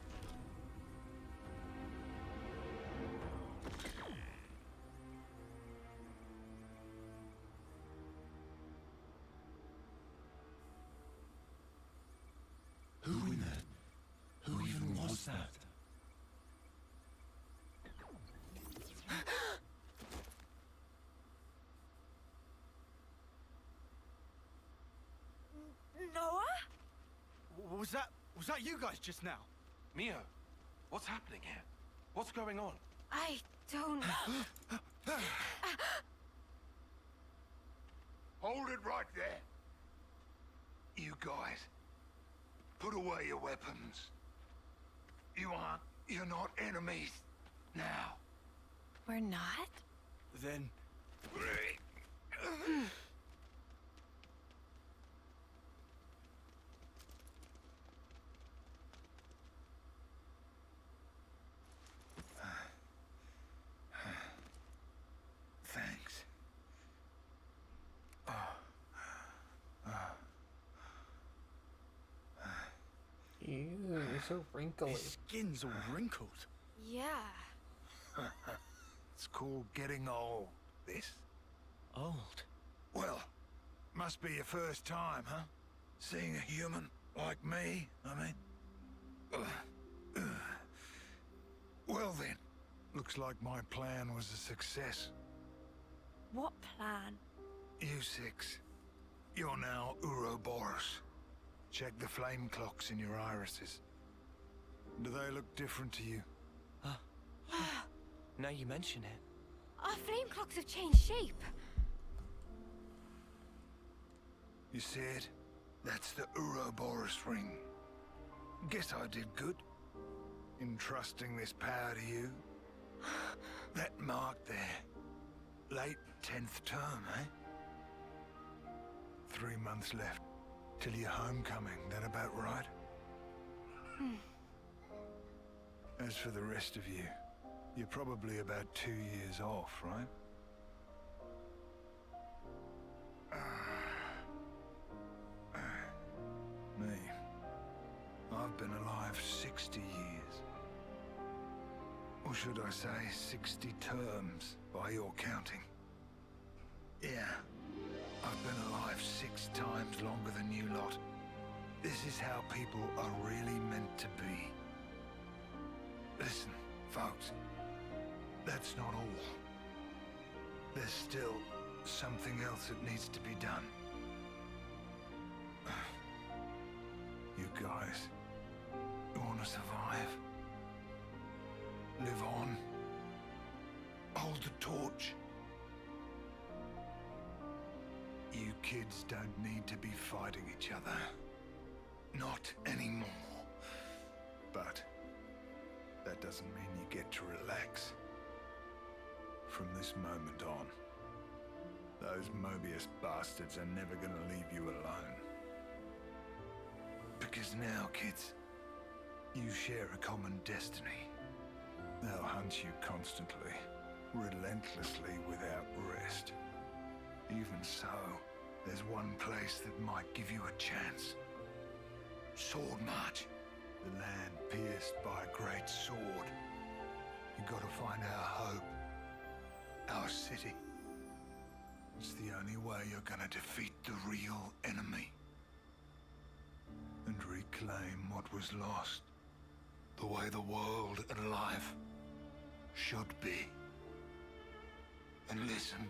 Who even was that? Noah? Was that you guys just now? Mio, what's happening here? What's going on? I don't... Hold it right there. You guys, put away your weapons. You're not enemies now. We're not? Then... Thanks. Ew, you're so wrinkly. His skin's all wrinkled. Yeah. It's called getting old, this. Old? Well, must be your first time, huh? Seeing a human like me, I mean. Well then, looks like my plan was a success. What plan? You six, you're now Ouroboros. Check the flame clocks in your irises. Do they look different to you? Now you mention it. Our flame clocks have changed shape. You see it? That's the Ouroboros ring. Guess I did good. Entrusting this power to you. That mark there. Late 10th term, eh? 3 months left. Till your homecoming, that about right? As for the rest of you, you're probably about 2 years off, right? Me. I've been alive 60 years. Or should I say 60 terms, by your counting. Yeah, I've been alive 6 times longer than you lot. This is how people are really meant to be. Listen, folks. That's not all. There's still something else that needs to be done. You guys want to survive? Live on? Hold the torch? You kids don't need to be fighting each other. Not anymore. But that doesn't mean you get to relax. From this moment on, those Mobius bastards are never gonna leave you alone. Because now, kids, you share a common destiny. They'll hunt you constantly, relentlessly, without rest. Even so, there's one place that might give you a chance. Sword March. The land pierced by a great sword. You gotta find our hope. Our city. It's the only way you're gonna defeat the real enemy. And reclaim what was lost. The way the world and life should be. And listen.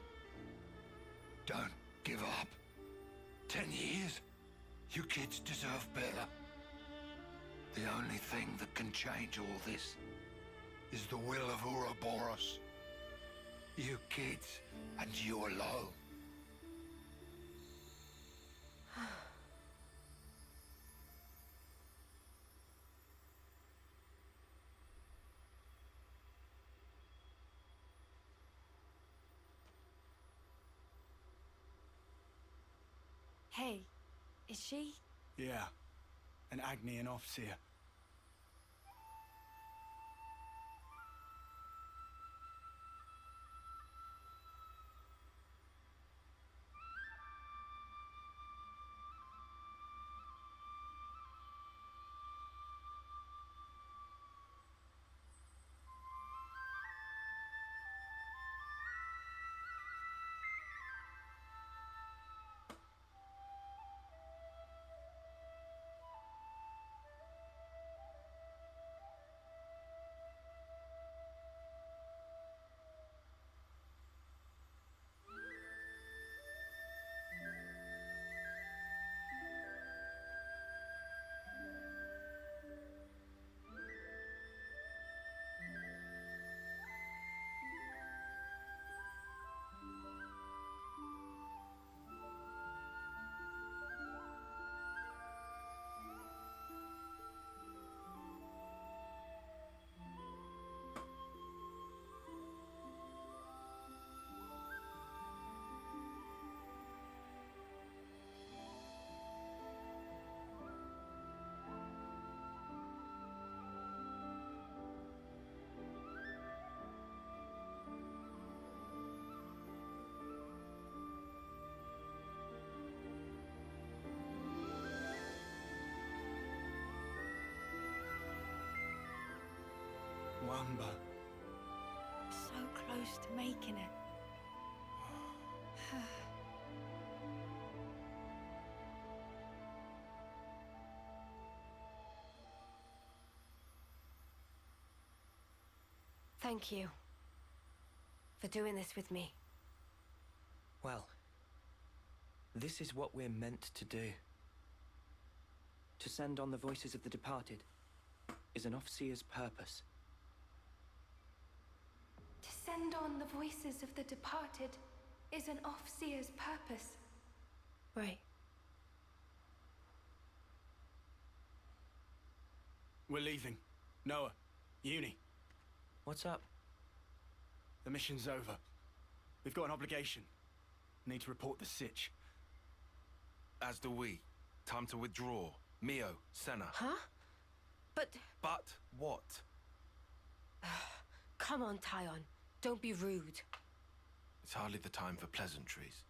Don't give up. 10 years? You kids deserve better. The only thing that can change all this is the will of Ouroboros. You kids, and you alone. Hey, is she? Yeah, an Agnian Offseer. Wamba. So close to making it. Thank you for doing this with me. Well, this is what we're meant to do. To send on the voices of the departed is an Offseer's purpose. To send on the voices of the departed is an Offseer's purpose. Right. We're leaving. Noah, Uni, What's up? the mission's over. We've got an obligation. Need to report the sitch. As do we. Time to withdraw. Mio, Senna. Huh? But what? come on, Tyon. Don't be rude. It's hardly the time for pleasantries.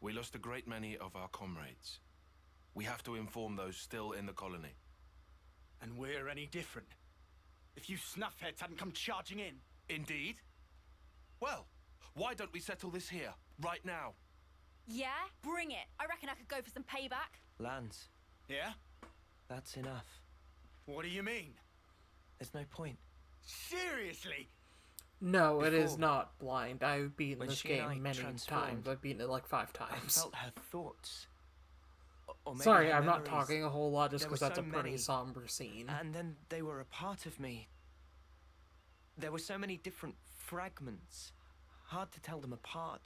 We lost a great many of our comrades. We have to inform those still in the colony. And we're any different. If you snuffheads hadn't come charging in. Indeed. Well, why don't we settle this here, right now? Yeah? Bring it. I reckon I could go for some payback. Lance, Yeah? that's enough. What do you mean? There's no point. Seriously? No, it is Before, not blind. I've beaten when this she and I game many transformed, times. I've beaten it like 5 I times. felt her thoughts. Or maybe Sorry, her I'm not memories. talking a whole lot just There because were that's a so pretty many, somber scene. And then they were a part of me. There were so many different fragments. Hard to tell them apart.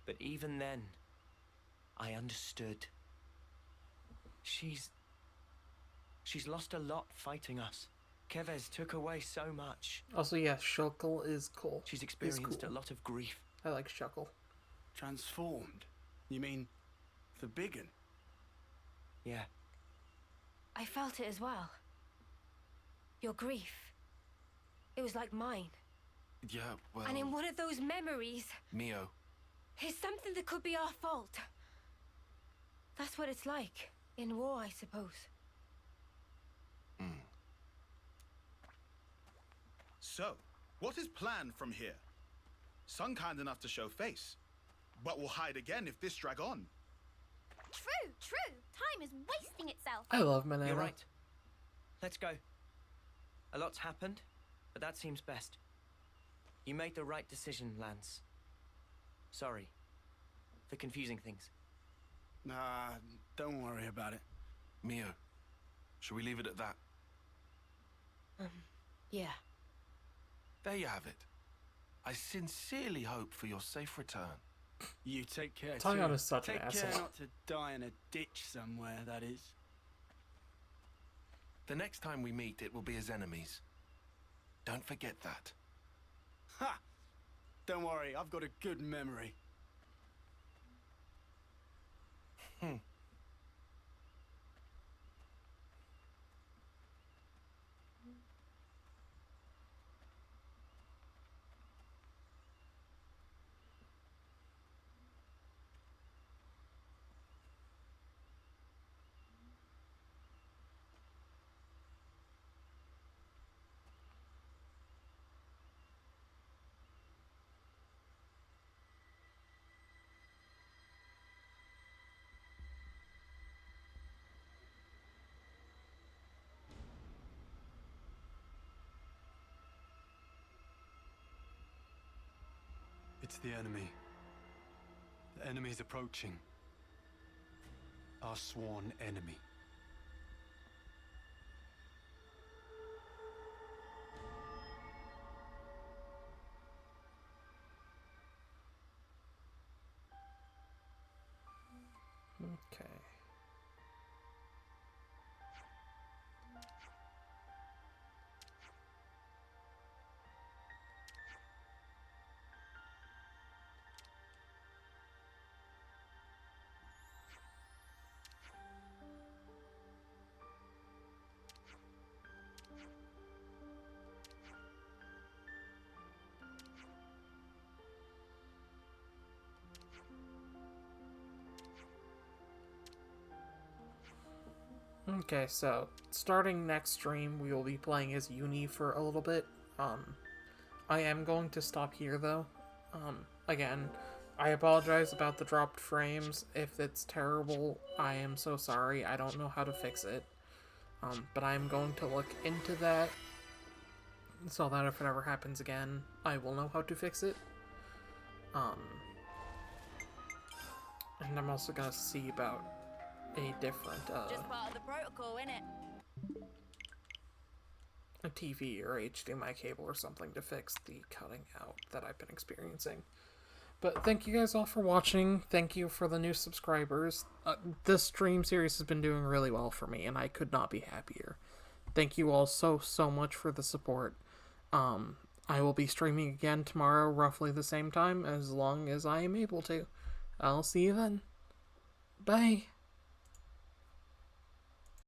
But even then, I understood. She's lost a lot fighting us. Kevez took away so much. Also, yes, Shulkle is cool. She's experienced cool. a lot of grief. I like Shuckle. Transformed? You mean the big un? Yeah. I felt it as well. Your grief. It was like mine. Yeah, well... And in one of those memories, Mio. is something that could be our fault. That's what it's like in war, I suppose. So, what is planned from here? Some kind enough to show face, but will hide again if this drag on. True, true. Time is wasting itself. I love Mineta. You're right. Let's go. A lot's happened, but that seems best. You made the right decision, Lance. Sorry for confusing things. Nah, don't worry about it. Mio, shall we leave it at that? Yeah. There you have it. I sincerely hope for your safe return. You take care Tyon too. is such an Take care asshole. not to die in a ditch somewhere, that is. The next time we meet, it will be as enemies. Don't forget that. Ha! Don't worry, I've got a good memory. It's the enemy. The enemy's approaching. Our sworn enemy. Okay. Okay, so starting next stream, we will be playing as Uni for a little bit. I am going to stop here though. Again, I apologize about the dropped frames. If it's terrible, I am so sorry. I don't know how to fix it. But I'm going to look into that so that if it ever happens again, I will know how to fix it. And I'm also gonna see about a different, Just part of the protocol, innit? a TV or HDMI cable or something to fix the cutting out that I've been experiencing. But thank you guys all for watching. Thank you for the new subscribers. This stream series has been doing really well for me, and I could not be happier. Thank you all so much for the support. I will be streaming again tomorrow, roughly the same time, as long as I am able to. I'll see you then. Bye.